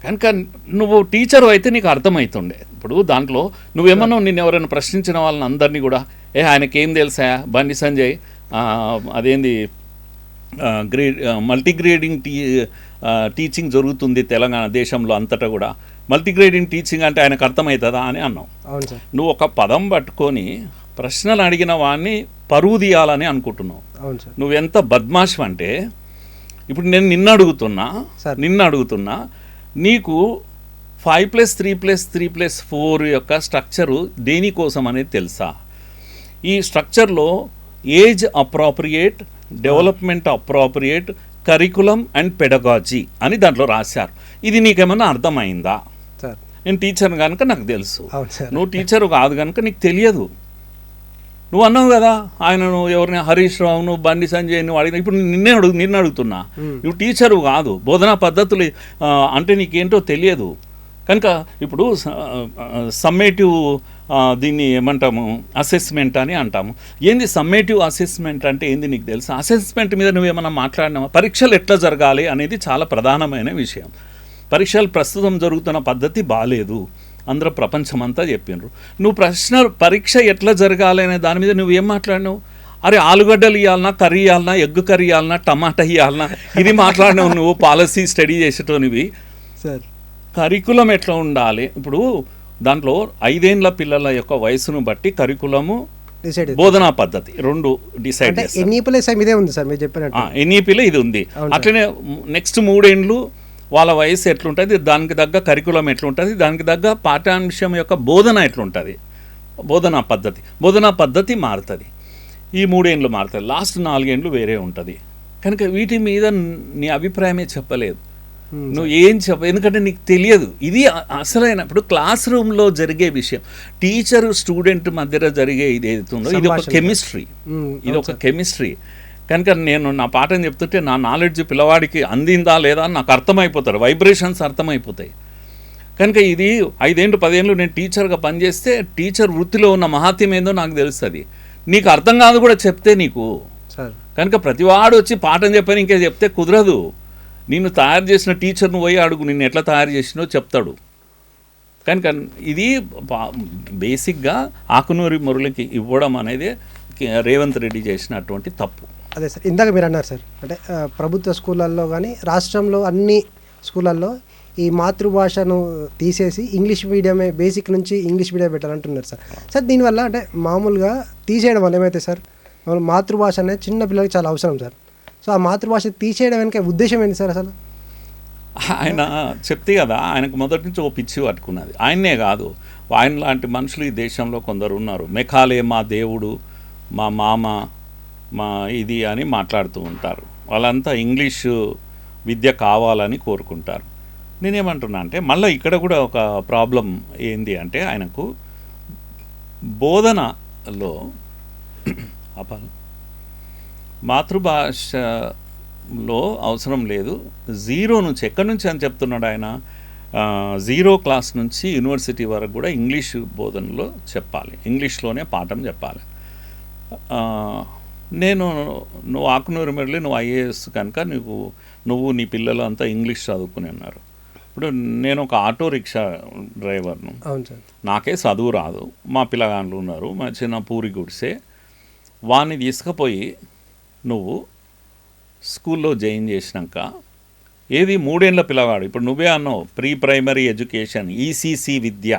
కనుక నువ్వు టీచరు అయితే నీకు అర్థమవుతుండే. ఇప్పుడు దాంట్లో నువ్వేమన్నా నిన్ను ఎవరైనా ప్రశ్నించిన వాళ్ళని అందరినీ కూడా ఆయనకేం తెలుసా బండి సంజయ్ అదేంది మల్టీగ్రేడింగ్ టీచింగ్ జరుగుతుంది తెలంగాణ దేశంలో అంతటా కూడా. మల్టీగ్రేడింగ్ టీచింగ్ అంటే ఆయనకు అర్థమవుతుందా అని అన్నావు. నువ్వు ఒక పదం పట్టుకొని ప్రశ్నలు అడిగిన వాడిని పరువు తీయాలని అనుకుంటున్నావు. నువ్వెంత బద్మాష్ అంటే ఇప్పుడు నేను నిన్ను అడుగుతున్నా నీకు 5+3+3+4 యొక్క స్ట్రక్చరు దేనికోసం అనేది తెలుసా? ఈ స్ట్రక్చర్లో age appropriate, development appropriate, curriculum and pedagogy అని దాంట్లో రాశారు. ఇది నీకేమన్నా అర్థమైందా? నేను టీచర్ కనుక నాకు తెలుసు, నువ్వు టీచర్ కాదు కనుక నీకు తెలియదు. నువ్వు అన్నావు కదా ఆయనను ఎవరిని హరీష్ రావును బండి సంజయ్ నువ్వు అడిగిన. ఇప్పుడు నిన్ను అడుగుతున్నా, నువ్వు టీచరు కాదు, బోధనా పద్ధతులు అంటే నీకేంటో తెలియదు. కనుక ఇప్పుడు సమ్మేటివ్ దీన్ని ఏమంటాము అసెస్మెంట్ అని అంటాము. ఏంది సమ్మేటివ్ అసెస్మెంట్ అంటే ఏంది నీకు తెలుసా? అసెస్మెంట్ మీద నువ్వేమన్నా మాట్లాడినావా? పరీక్షలు ఎట్లా జరగాలి అనేది చాలా ప్రధానమైన విషయం. పరీక్షలు ప్రస్తుతం జరుగుతున్న పద్ధతి బాగాలేదు, అందరూ ప్రపంచమంతా చెప్పిండ్రు. నువ్వు పరీక్ష ఎట్లా జరగాలి అనే దాని మీద నువ్వేం మాట్లాడినావు? అరే ఆలుగడ్డలు ఇవ్వాలన్నా, కర్రీ ఇవ్వాలన్నా, ఎగ్ కర్రీ ఇవ్వాలన్నా, టమాటా ఇవ్వాలన్నా, ఇది మాట్లాడినావు నువ్వు. పాలసీ స్టడీ చేసేటోనివి. సార్ కరికులం ఎట్లా ఉండాలి? ఇప్పుడు దాంట్లో 5 ఏళ్ల పిల్లల యొక్క వయసును బట్టి కరికులము బోధనా పద్ధతి రెండు డిసైడ్ ఎన్ఈపిలో ఇది ఉంది. అట్లనే నెక్స్ట్ 3 ఏళ్ళు వాళ్ళ వయసు ఎట్లుంటుంది, దానికి తగ్గ కరికులం ఎట్లుంటుంది, దానికి తగ్గ పాఠ్యాంశం యొక్క బోధన ఎట్లుంటుంది, బోధనా పద్ధతి మారుతుంది. ఈ 3 ఏళ్ళు మారుతుంది, లాస్ట్ 4 ఏళ్ళు వేరే ఉంటుంది. కనుక వీటి మీద నీ అభిప్రాయమే చెప్పలేదు, నువ్వు ఏం ఎందుకంటే నీకు తెలియదు. ఇది అసలైన ఇప్పుడు క్లాస్ రూమ్లో జరిగే విషయం, టీచరు స్టూడెంట్ మధ్యలో జరిగే ఇది ఏదైతుందో ఇది ఒక కెమిస్ట్రీ. కనుక నేను నా పాఠం చెప్తుంటే నా నాలెడ్జ్ పిల్లవాడికి అందిందా లేదా అని నాకు అర్థమైపోతారు, వైబ్రేషన్స్ అర్థమైపోతాయి. కనుక ఇది 5 ఏళ్ళు 10 ఏళ్ళు నేను టీచర్గా పనిచేస్తే టీచర్ వృత్తిలో ఉన్న మహాత్యం ఏందో నాకు తెలుస్తుంది. నీకు అర్థం కాదు కూడా చెప్తే నీకు. కనుక ప్రతివాడు వచ్చి పాఠం చెప్పని ఇంకే చెప్తే కుదరదు. నిన్ను తయారు చేసిన టీచర్ను పోయి అడుగు, నిన్ను ఎట్లా తయారు చేసినో చెప్తాడు. కనుక ఇది బేసిక్గా ఆకునూరి మురళికి ఇవ్వడం అనేది రేవంత్ రెడ్డి చేసినటువంటి తప్పు. అదే సార్, ఇందాక మీరు అన్నారు సార్, అంటే ప్రభుత్వ స్కూళ్ళల్లో కానీ రాష్ట్రంలో అన్ని స్కూళ్ళల్లో ఈ మాతృభాషను తీసేసి ఇంగ్లీష్ మీడియమే, బేసిక్ నుంచి ఇంగ్లీష్ మీడియం పెట్టాలంటున్నారు సార్. సార్ దీనివల్ల అంటే మామూలుగా తీసేయడం వల్ల ఏమైతే సార్, మాతృభాష అనేది చిన్న పిల్లలకి చాలా అవసరం సార్. సో ఆ మాతృభాష తీసేయడం వెనక ఉద్దేశం ఏంటి సార్? అసలు ఆయన చెప్తే కదా, ఆయనకు మొదటి నుంచి ఓ పిచ్చి పట్టుకున్నది. ఆయన్నే కాదు, ఆయన లాంటి మనుషులు ఈ దేశంలో కొందరు ఉన్నారు. మెకాలే మా దేవుడు, మా మామ, మా ఇది అని మాట్లాడుతూ ఉంటారు. వాళ్ళంతా ఇంగ్లీషు విద్య కావాలని కోరుకుంటారు. నేనేమంటున్నా అంటే మళ్ళీ ఇక్కడ కూడా ఒక ప్రాబ్లం ఏంది అంటే ఆయనకు బోధనలో మాతృభాషలో అవసరం లేదు. జీరో నుంచి ఎక్కడి నుంచి అని చెప్తున్నాడు ఆయన, 0 క్లాస్ నుంచి యూనివర్సిటీ వరకు కూడా ఇంగ్లీష్ బోధనలో చెప్పాలి, ఇంగ్లీష్లోనే పాఠం చెప్పాలి. నువ్వు ఆకునూరు మెడలి నువ్వు ఐఏఎస్ కనుక నువ్వు నీ పిల్లలు అంతా ఇంగ్లీష్ చదువుకుని ఉన్నారు. ఇప్పుడు నేను ఒక ఆటో రిక్షా డ్రైవర్ను, నాకే చదువు రాదు, మా పిల్లగాళ్ళు ఉన్నారు, మా చిన్న పూరి గుడిసే, వాడిని తీసుకుపోయి నువ్వు స్కూల్లో జాయిన్ చేసినాక ఏది 3 ఏళ్ళ పిల్లవాడు, ఇప్పుడు నువ్వే అన్నావు ప్రీ ప్రైమరీ ఎడ్యుకేషన్ ఈసీసీ విద్య,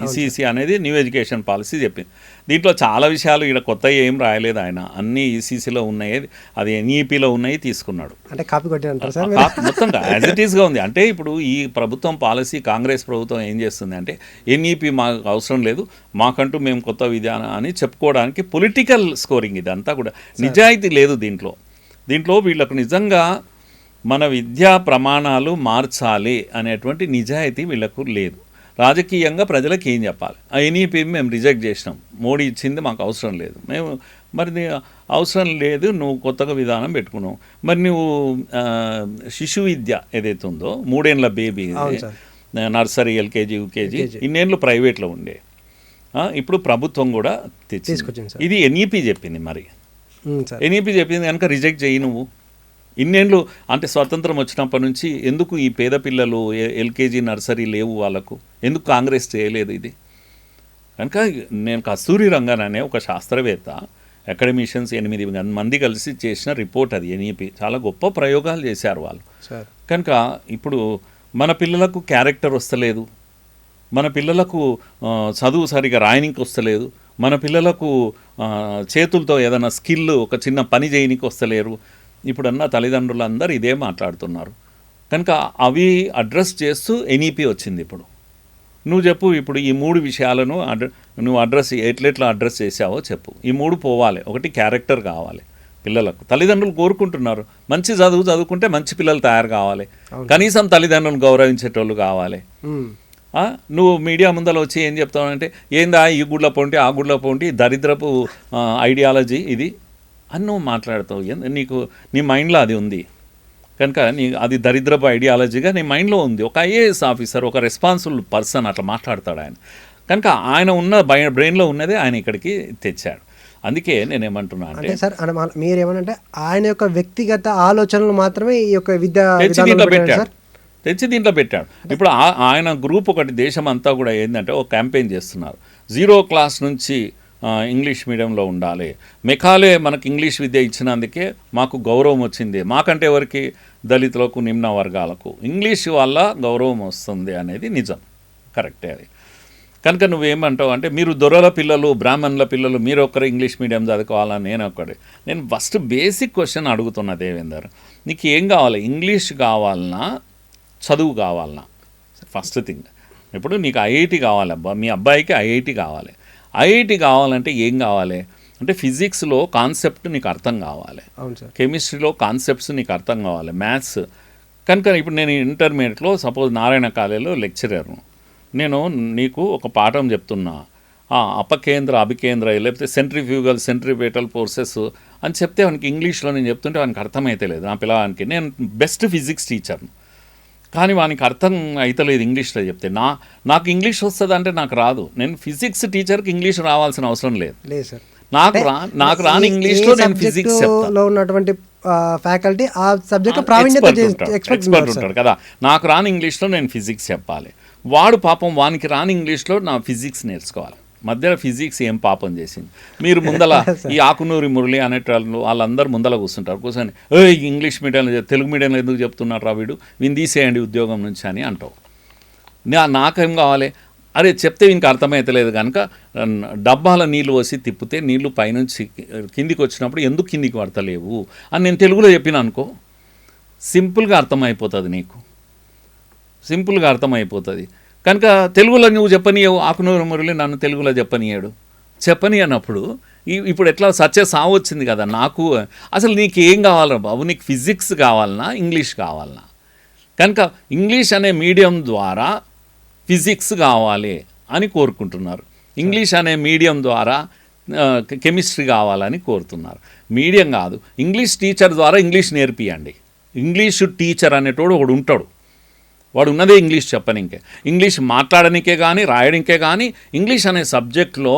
ఈసీసీ అనేది న్యూ ఎడ్యుకేషన్ పాలసీ చెప్పింది. దీంట్లో చాలా విషయాలు ఇక్కడ కొత్త ఏం రాయలేదు ఆయన, అన్నీ ఈసీసీలో ఉన్నాయి, అది ఎన్ఈపీలో ఉన్నాయి తీసుకున్నాడు. అంటే కాపీ కొట్టినంటారు సార్ మొత్తంగా యాజ్ ఇట్ ఈస్గా ఉంది. అంటే ఇప్పుడు ఈ ప్రభుత్వం పాలసీ, కాంగ్రెస్ ప్రభుత్వం ఏం చేస్తుంది అంటే ఎన్ఈపీ మాకు అవసరం లేదు, మాకంటూ మేము కొత్త విధానం అని చెప్పుకోవడానికి పొలిటికల్ స్కోరింగ్, ఇదంతా కూడా నిజాయితీ లేదు దీంట్లో వీళ్ళకు నిజంగా మన విద్యా ప్రమాణాలు మార్చాలి అనేటువంటి నిజాయితీ వీళ్ళకు లేదు. రాజకీయంగా ప్రజలకు ఏం చెప్పాలి, ఆ ఎన్ఈపీ మేము రిజెక్ట్ చేసినాం, మోడీ ఇచ్చింది మాకు అవసరం లేదు, మేము మరి అవసరం లేదు, నువ్వు కొత్తగా విధానం పెట్టుకున్నావు, మరి నువ్వు శిశు విద్య ఏదైతే ఉందో 3 ఏళ్ళ బేబీ, నర్సరీ ఎల్కేజీ యూకేజీ ఇన్నేళ్ళు ప్రైవేట్లో ఉండే, ఇప్పుడు ప్రభుత్వం కూడా తెచ్చింది. ఇది ఎన్ఈపీ చెప్పింది, మరి ఎన్ఈపీ చెప్పింది కనుక రిజెక్ట్ చేయి. నువ్వు ఇన్నేళ్ళు అంటే స్వతంత్రం వచ్చినప్పటి నుంచి ఎందుకు ఈ పేద పిల్లలు ఎల్కేజీ నర్సరీ లేవు వాళ్ళకు, ఎందుకు కాంగ్రెస్ చేయలేదు ఇది? కనుక నేను కస్తూరి రంగన్ అనే ఒక శాస్త్రవేత్త, అకాడమిషియన్స్ 8 మంది కలిసి చేసిన రిపోర్ట్ అది ఎన్ఈపీ, చాలా గొప్ప ప్రయోగాలు చేశారు వాళ్ళు. కనుక ఇప్పుడు మన పిల్లలకు క్యారెక్టర్ వస్తలేదు, మన పిల్లలకు చదువు సరిగా రాయనికి వస్తలేదు, మన పిల్లలకు చేతులతో ఏదైనా స్కిల్ ఒక చిన్న పని చేయనికి వస్తలేరు. ఇప్పుడన్న తల్లిదండ్రులు అందరూ ఇదే మాట్లాడుతున్నారు. కనుక అవి అడ్రస్ చేస్తూ ఎన్ఈపీ వచ్చింది. ఇప్పుడు నువ్వు చెప్పు, ఇప్పుడు ఈ 3 విషయాలను నువ్వు ఎట్లా అడ్రస్ చేసావో చెప్పు. ఈ 3 పోవాలి. ఒకటి క్యారెక్టర్ కావాలి పిల్లలకు, తల్లిదండ్రులు కోరుకుంటున్నారు, మంచి చదువుకుంటే మంచి పిల్లలు తయారు కావాలి, కనీసం తల్లిదండ్రులను గౌరవించేటోళ్ళు కావాలి. నువ్వు మీడియా ముందర వచ్చి ఏం చెప్తావంటే ఏందా ఈ గుడ్ల పొంటి ఆ గుడ్ల పొంటి దరిద్రపు ఐడియాలజీ ఇది అని నువ్వు మాట్లాడతావు. నీ మైండ్లో అది ఉంది కనుక అది దరిద్రపు ఐడియాలజీగా నీ మైండ్లో ఉంది. ఒక ఐఏఎస్ ఆఫీసర్, ఒక రెస్పాన్సిబుల్ పర్సన్ అట్లా మాట్లాడతాడు ఆయన. కనుక ఆయన ఉన్న బ్రెయిన్లో ఉన్నదే ఆయన ఇక్కడికి తెచ్చాడు. అందుకే నేనేమంటున్నా అంటే సార్, మీరేమనంటే ఆయన యొక్క వ్యక్తిగత ఆలోచనలు మాత్రమే ఈ యొక్క విద్య తెచ్చి దీంట్లో పెట్టాడు. ఇప్పుడు ఆయన గ్రూప్ ఒకటి దేశం అంతా కూడా ఏంటంటే ఒక క్యాంపెయిన్ చేస్తున్నారు, 0 క్లాస్ నుంచి ఇంగ్లీష్ మీడియంలో ఉండాలి. మెకాలే మనకు ఇంగ్లీష్ విద్య ఇచ్చినందుకే మాకు గౌరవం వచ్చింది, మాకంటే ఎవరికి, దళితులకు, నిమ్న వర్గాలకు ఇంగ్లీష్ వల్ల గౌరవం వస్తుంది అనేది నిజం, కరెక్టే అది. కనుక నువ్వేమంటావు అంటే మీరు దొరల పిల్లలు, బ్రాహ్మణుల పిల్లలు, మీరు ఒక్కరు ఇంగ్లీష్ మీడియం చదువుకోవాలని నేను ఫస్ట్ బేసిక్ క్వశ్చన్ అడుగుతున్నా దేవేందర్, నీకు ఏం కావాలి? ఇంగ్లీష్ కావాలన్నా చదువు కావాలన్నా? ఫస్ట్ థింగ్, ఇప్పుడు నీకు ఐఐటి కావాలబ్బా, మీ అబ్బాయికి ఐఐటి కావాలి. ఐఐటి కావాలంటే ఏం కావాలి అంటే ఫిజిక్స్లో కాన్సెప్ట్ నీకు అర్థం కావాలి, కెమిస్ట్రీలో కాన్సెప్ట్స్ నీకు అర్థం కావాలి, మ్యాథ్స్. కనుక ఇప్పుడు నేను ఇంటర్మీడియట్లో సపోజ్ నారాయణ కాలేజీలో లెక్చరర్ను, నేను నీకు ఒక పాఠం చెప్తున్నా, అపకేంద్ర అభికేంద్ర లేకపోతే సెంట్రిఫ్యూగల్ ఫోర్సెస్ అని చెప్తే వానికి ఇంగ్లీష్లో నేను చెప్తుంటే వానికి అర్థమైతే లేదు. నా పిల్లవానికి నేను బెస్ట్ ఫిజిక్స్ టీచర్ను, కానీ వానికి అర్థం అవుతలేదు ఇంగ్లీష్లో చెప్తే. నాకు ఇంగ్లీష్ వస్తుంది అంటే నాకు రాదు. నేను ఫిజిక్స్ టీచర్కి ఇంగ్లీష్ రావాల్సిన అవసరం లేదు సార్. నాకు రాని ఇంగ్లీష్లో నేను ఫిజిక్స్ లో ఉన్నటువంటి ఫ్యాకల్టీ ఆ సబ్జెక్ట్ ఎక్స్పర్ట్ ఉంటాడు కదా, నాకు రాని ఇంగ్లీష్లో నేను ఫిజిక్స్ చెప్పాలి. వాడు పాపం వానికి రాని ఇంగ్లీష్లో నా ఫిజిక్స్ నేర్చుకోవాలి. మధ్యలో ఫిజిక్స్ ఏం పాపం చేసింది? మీరు ముందల ఈ ఆకునూరి మురళి అనేటోళ్ళు వాళ్ళందరూ ముందల కూర్చొని ఇంగ్లీష్ మీడియంలో తెలుగు మీడియంలో ఎందుకు చెప్తున్నారు రా వీడు, వీని తీసేయండి ఉద్యోగం నుంచి అని అంటావు. నాకేం కావాలి? అరే చెప్తే వీనికి అర్థమవుతలేదు కనుక డబ్బాల నీళ్ళు పోసి తిప్పితే నీళ్లు పైనుంచి కిందికి వచ్చినప్పుడు ఎందుకు కిందికి పడతలేవు అని నేను తెలుగులో చెప్పిన అనుకో, సింపుల్గా అర్థమైపోతుంది, నీకు సింపుల్గా అర్థమైపోతుంది. కనుక తెలుగులో నువ్వు చెప్పనీయవు, ఆకునూరు మురళి నన్ను తెలుగులో చెప్పని అన్నప్పుడు ఇప్పుడు ఎట్లా సావు వచ్చింది కదా నాకు. అసలు నీకు ఏం కావాలరా బాబు? నీకు ఫిజిక్స్ కావాలన్నా ఇంగ్లీష్ కావాలన్నా? కనుక ఇంగ్లీష్ అనే మీడియం ద్వారా ఫిజిక్స్ కావాలి అని కోరుకుంటున్నారు, ఇంగ్లీష్ అనే మీడియం ద్వారా కెమిస్ట్రీ కావాలని కోరుతున్నారు. మీడియం కాదు, ఇంగ్లీష్ టీచర్ ద్వారా ఇంగ్లీష్ నేర్పియండి. ఇంగ్లీషు టీచర్ అనేటోడు ఒకడు ఉంటాడు, వాడు ఉన్నదే ఇంగ్లీష్ చెప్పనికే, ఇంగ్లీష్ మాట్లాడనికే కానీ రాయడానికే కానీ ఇంగ్లీష్ అనే సబ్జెక్ట్లో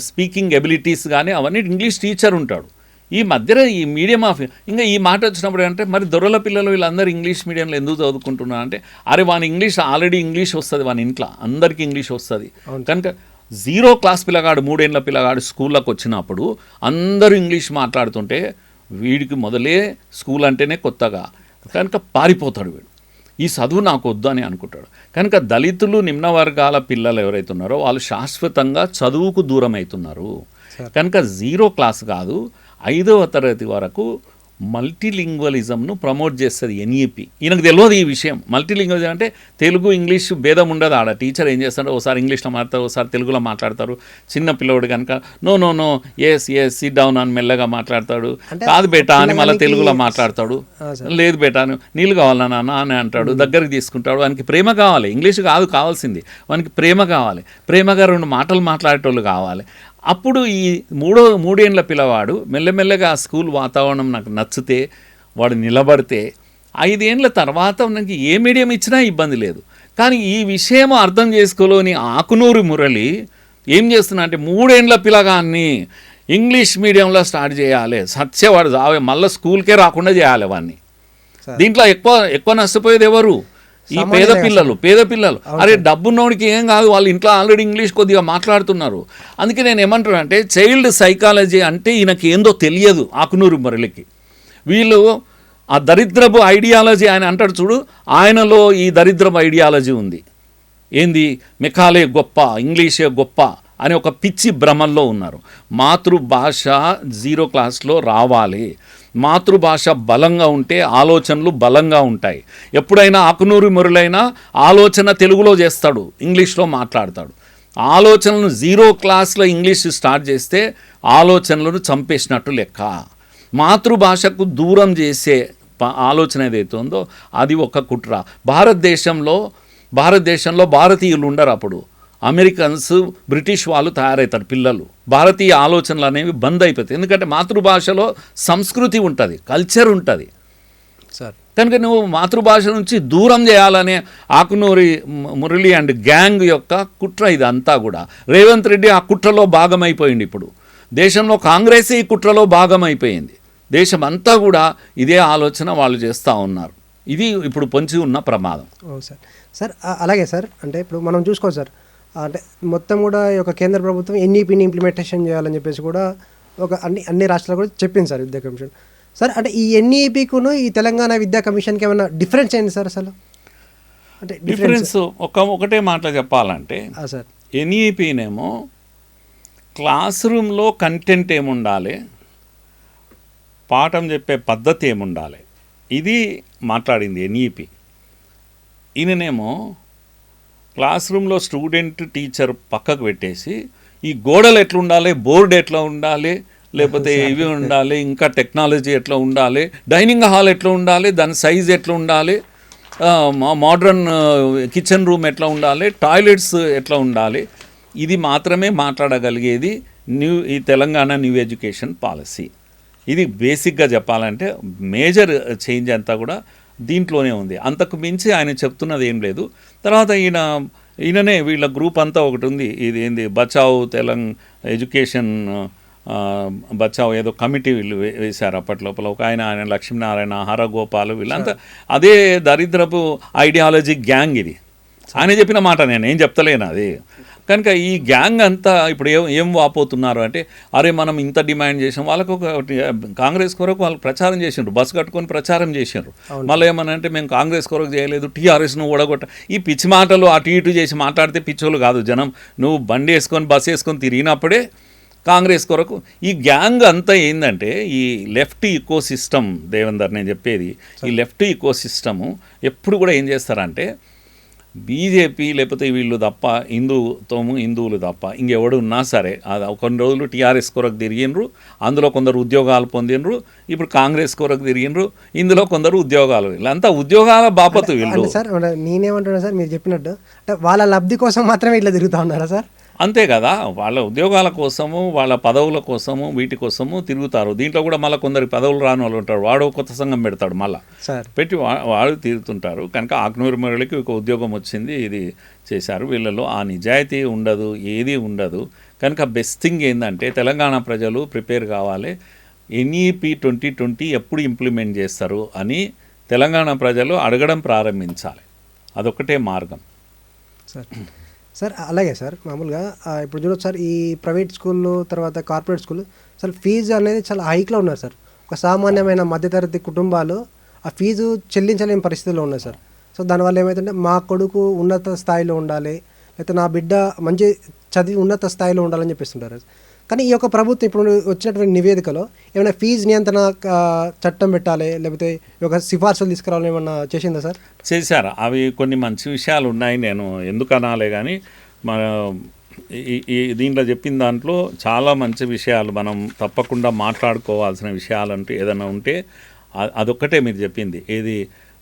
స్పీకింగ్ ఎబిలిటీస్ కానీ అవన్నీ ఇంగ్లీష్ టీచర్ ఉంటాడు. ఈ మధ్యలో ఈ మీడియం ఆఫ్ ఇంకా ఈ మాట వచ్చినప్పుడు అంటే మరి దొరల పిల్లలు వీళ్ళందరూ ఇంగ్లీష్ మీడియంలో ఎందుకు చదువుకుంటున్నారు అంటే అరే వాని ఇంగ్లీష్ ఆల్రెడీ ఇంగ్లీష్ వస్తుంది, వాని ఇంట్లో అందరికీ ఇంగ్లీష్ వస్తుంది. కనుక 0 క్లాస్ పిల్లగాడు 3 ఏళ్ళ పిల్లగాడు స్కూల్లోకి వచ్చినప్పుడు అందరూ ఇంగ్లీష్ మాట్లాడుతుంటే వీడికి మొదలే స్కూల్ అంటేనే కొత్తగా, కనుక పారిపోతాడు వీడు, ఈ చదువు నాకు వద్దు అని అనుకుంటాడు. కనుక దళితులు నిమ్న వర్గాల పిల్లలు ఎవరైతే ఉన్నారో వాళ్ళు శాశ్వతంగా చదువుకు దూరం అవుతున్నారు. కనుక 0 క్లాస్ కాదు 5వ తరగతి వరకు మల్టీలింగ్వలిజంను ప్రమోట్ చేస్తుంది ఎన్ఈపి. ఈయనకు తెలియదు ఈ విషయం. మల్టీలింగ్వలిజం అంటే తెలుగు ఇంగ్లీష్ భేదం ఉండదు. ఆడ టీచర్ ఏం చేస్తాడో ఒకసారి ఇంగ్లీష్లో మాట్లాడతారు, ఒకసారి తెలుగులో మాట్లాడతారు. చిన్న పిల్లవాడు కనుక నో ఎస్ సిట్ డౌన్ అని మెల్లగా మాట్లాడతాడు, కాదు బేటా అని మళ్ళీ తెలుగులో మాట్లాడతాడు, లేదు బేటా నీళ్ళు కావాలా నాన్న అని అంటాడు, దగ్గరికి తీసుకుంటాడు. వానికి ప్రేమ కావాలి, ఇంగ్లీష్ కాదు కావాల్సింది, వానికి ప్రేమ కావాలి, ప్రేమగా 2 మాటలు మాట్లాడేటోళ్ళు కావాలి. అప్పుడు ఈ 3 ఏళ్ళ పిల్లవాడు మెల్లమెల్లగా ఆ స్కూల్ వాతావరణం నాకు నచ్చితే వాడు నిలబడితే 5 ఏళ్ళ తర్వాత నాకు ఏ మీడియం ఇచ్చినా ఇబ్బంది లేదు. కానీ ఈ విషయం అర్థం చేసుకోలేని ఆకునూరి మురళి ఏం చేస్తున్నా అంటే 3 ఏళ్ళ పిల్లగాన్ని ఇంగ్లీష్ మీడియంలో స్టార్ట్ చేయాలి, సత్యవాడు జావే మళ్ళీ స్కూల్కే రాకుండా చేయాలి వాడిని. దీంట్లో ఎక్కువ నష్టపోయేది ఎవరు? ఈ పేద పిల్లలు. అరే డబ్బున్నోడికి ఏం కాదు, వాళ్ళు ఇంట్లో ఆల్రెడీ ఇంగ్లీష్ కొద్దిగా మాట్లాడుతున్నారు. అందుకే నేను ఏమంటున్నా అంటే చైల్డ్ సైకాలజీ అంటే ఈయనకి ఏందో తెలియదు ఆకునూరి మురళికి. వీళ్ళు ఆ దరిద్రపు ఐడియాలజీ ఆయన అంటాడు చూడు, ఆయనలో ఈ దరిద్రపు ఐడియాలజీ ఉంది. ఏంది మెకాలే గొప్ప, ఇంగ్లీషే గొప్ప అని ఒక పిచ్చి భ్రమల్లో ఉన్నారు. మాతృభాష 0 క్లాస్లో రావాలి. మాతృభాష బలంగా ఉంటే ఆలోచనలు బలంగా ఉంటాయి. ఎప్పుడైనా ఆకునూరి మురళైనా ఆలోచన తెలుగులో చేస్తాడు, ఇంగ్లీష్లో మాట్లాడతాడు. ఆలోచనలను 0 క్లాస్లో ఇంగ్లీష్ స్టార్ట్ చేస్తే ఆలోచనలను చంపేసినట్టు లెక్క. మాతృభాషకు దూరం చేసే ఆలోచన ఏదైతే ఉందో అది ఒక కుట్ర. భారతదేశంలో భారతీయులు ఉండరు. అప్పుడు అమెరికన్స్ బ్రిటిష్ వాళ్ళు తయారవుతారు పిల్లలు. భారతీయ ఆలోచనలు అనేవి బంద్ అయిపోతాయి. ఎందుకంటే మాతృభాషలో సంస్కృతి ఉంటుంది, కల్చర్ ఉంటుంది. కనుక నువ్వు మాతృభాష నుంచి దూరం చేయాలనే ఆకునూరి మురళి అండ్ గ్యాంగ్ యొక్క కుట్ర ఇదంతా కూడా. రేవంత్ రెడ్డి ఆ కుట్రలో భాగమైపోయింది. ఇప్పుడు దేశంలో కాంగ్రెస్ ఈ కుట్రలో భాగమైపోయింది. దేశం అంతా కూడా ఇదే ఆలోచన వాళ్ళు చేస్తూ ఉన్నారు. ఇది ఇప్పుడు పొంచి ఉన్న ప్రమాదం. సార్ అలాగే సార్, అంటే ఇప్పుడు మనం చూసుకోవచ్చు సార్, అంటే మొత్తం కూడా ఈ యొక్క కేంద్ర ప్రభుత్వం ఎన్ఈపిని ఇంప్లిమెంటేషన్ చేయాలని చెప్పేసి కూడా ఒక అన్ని రాష్ట్రాలు కూడా చెప్పింది సార్ విద్యా కమిషన్. సార్ అంటే ఈ ఎన్ఈపికును ఈ తెలంగాణ విద్యా కమిషన్కి ఏమైనా డిఫరెన్స్ ఏంటి సార్ అసలు? అంటే డిఫరెన్స్ ఒకటే మాటలో చెప్పాలంటే సార్, ఎన్ఈపినేమో క్లాస్ రూమ్లో కంటెంట్ ఏముండాలి, పాఠం చెప్పే పద్ధతి ఏముండాలి, ఇది మాట్లాడింది ఎన్ఈపి. ఈయననేమో క్లాస్ రూమ్లో స్టూడెంట్ టీచర్ పక్కకు పెట్టేసి ఈ గోడలు ఎట్లా ఉండాలి, బోర్డు ఎట్లా ఉండాలి, లేకపోతే ఇవి ఉండాలి, ఇంకా టెక్నాలజీ ఎట్లా ఉండాలి, డైనింగ్ హాల్ ఎట్లా ఉండాలి, దాని సైజ్ ఎట్లా ఉండాలి, మోడ్రన్ కిచెన్ రూమ్ ఎట్లా ఉండాలి, టాయిలెట్స్ ఎట్లా ఉండాలి, ఇది మాత్రమే మాట్లాడగలిగేది ఈ తెలంగాణ న్యూ ఎడ్యుకేషన్ పాలసీ. ఇది బేసిక్గా చెప్పాలంటే మేజర్ చేంజ్ అంతా కూడా దీంట్లోనే ఉంది. అంతకు మించి ఆయన చెప్తున్నది ఏం లేదు. తర్వాత ఈయననే వీళ్ళ గ్రూప్ అంతా ఒకటి ఉంది, ఇది ఏంది బచావ్ ఎడ్యుకేషన్ బచావ్ ఏదో కమిటీ వీళ్ళు వేశారు అప్పట్లోపల. ఒక ఆయన లక్ష్మీనారాయణ, హరగోపాల్, వీళ్ళంతా అదే దరిద్రపు ఐడియాలజీ గ్యాంగ్ ఇది. ఆయన చెప్పిన మాట నేనేం చెప్తలేను అది. కనుక ఈ గ్యాంగ్ అంతా ఇప్పుడు ఏం వాపోతున్నారు అంటే అరే మనం ఇంత డిమాండ్ చేసాం. వాళ్ళకు ఒక కాంగ్రెస్ కొరకు వాళ్ళు ప్రచారం చేసిండ్రు, బస్సు కట్టుకొని ప్రచారం చేసిండ్రు. మళ్ళీ ఏమనంటే మేము కాంగ్రెస్ కొరకు చేయలేదు, టీఆర్ఎస్ను ఓడగొట్ట. ఈ పిచ్చి మాటలు అటు ఇటు చేసి మాట్లాడితే పిచ్చోళ్ళు కాదు జనం. నువ్వు బండి వేసుకొని బస్సు వేసుకొని తిరిగినప్పుడే కాంగ్రెస్ కొరకు. ఈ గ్యాంగ్ అంతా ఏంటంటే ఈ లెఫ్ట్ ఈకో సిస్టమ్, దేవేందర్ నేను చెప్పేది, ఈ లెఫ్ట్ ఈకో సిస్టము ఎప్పుడు కూడా ఏం చేస్తారంటే బీజేపీ లేకపోతే వీళ్ళు తప్ప హిందువులు తప్ప ఇంకెవడు ఉన్నా సరే అది కొన్ని రోజులు టీఆర్ఎస్ కొరకు తిరిగినరు, అందులో కొందరు ఉద్యోగాలు పొందినరు, ఇప్పుడు కాంగ్రెస్ కొరకు తిరిగినరు, ఇందులో కొందరు ఉద్యోగాలు, వీళ్ళంతా ఉద్యోగాల బాపతు వీళ్ళు. సార్ నేనేమంటున్నా సార్, మీరు చెప్పినట్టు అంటే వాళ్ళ లబ్ధి కోసం మాత్రమే ఇట్లా తిరుగుతూ ఉన్నారా సార్? అంతే కదా, వాళ్ళ ఉద్యోగాల కోసము వాళ్ళ పదవుల కోసము వీటి కోసము తిరుగుతారు. దీంట్లో కూడా మళ్ళీ కొందరు పదవులు రాని వాళ్ళు ఉంటారు, వాడు కొత్త సంఘం పెడతాడు మళ్ళీ పెట్టి వాడు తిరుగుతుంటారు. కనుక ఆకునూరి మురళికి ఒక ఉద్యోగం వచ్చింది, ఇది చేశారు. వీళ్ళలో ఆ నిజాయితీ ఉండదు, ఏది ఉండదు. కనుక బెస్ట్ థింగ్ ఏంటంటే తెలంగాణ ప్రజలు ప్రిపేర్ కావాలి. ఎన్ఈపి 2020 ఎప్పుడు ఇంప్లిమెంట్ చేస్తారు అని తెలంగాణ ప్రజలు అడగడం ప్రారంభించాలి. అదొకటే మార్గం సార్. సార్ అలాగే సార్, మామూలుగా ఇప్పుడు చూడొచ్చు సార్, ఈ ప్రైవేట్ స్కూళ్ళు తర్వాత కార్పొరేట్ స్కూల్ అసలు ఫీజు అనేది చాలా హైక్లో ఉన్నారు సార్. ఒక సామాన్యమైన మధ్యతరగతి కుటుంబాలు ఆ ఫీజు చెల్లించలేని పరిస్థితుల్లో ఉన్నాయి సార్. సో దానివల్ల ఏమవుతుందంటే మా కొడుకు ఉన్నత స్థాయిలో ఉండాలి, లేకపోతే నా బిడ్డ మంచి చదివి ఉన్నత స్థాయిలో ఉండాలని చెప్పిస్తుంటారు. కానీ ఈ యొక్క ప్రభుత్వం ఇప్పుడు వచ్చినటువంటి నివేదికలో ఏమైనా ఫీజు నియంత్రణ చట్టం పెట్టాలి, లేకపోతే ఒక సిఫార్సులు తీసుకురావాలని ఏమన్నా చేసిందా సార్? చేశారు. అవి కొన్ని మంచి విషయాలు ఉన్నాయి, నేను ఎందుకు అనాలే కానీ మన ఈ దీంట్లో చెప్పిన దాంట్లో చాలా మంచి విషయాలు, మనం తప్పకుండా మాట్లాడుకోవాల్సిన విషయాలంటూ ఏదైనా ఉంటే అదొక్కటే మీరు చెప్పింది. ఏది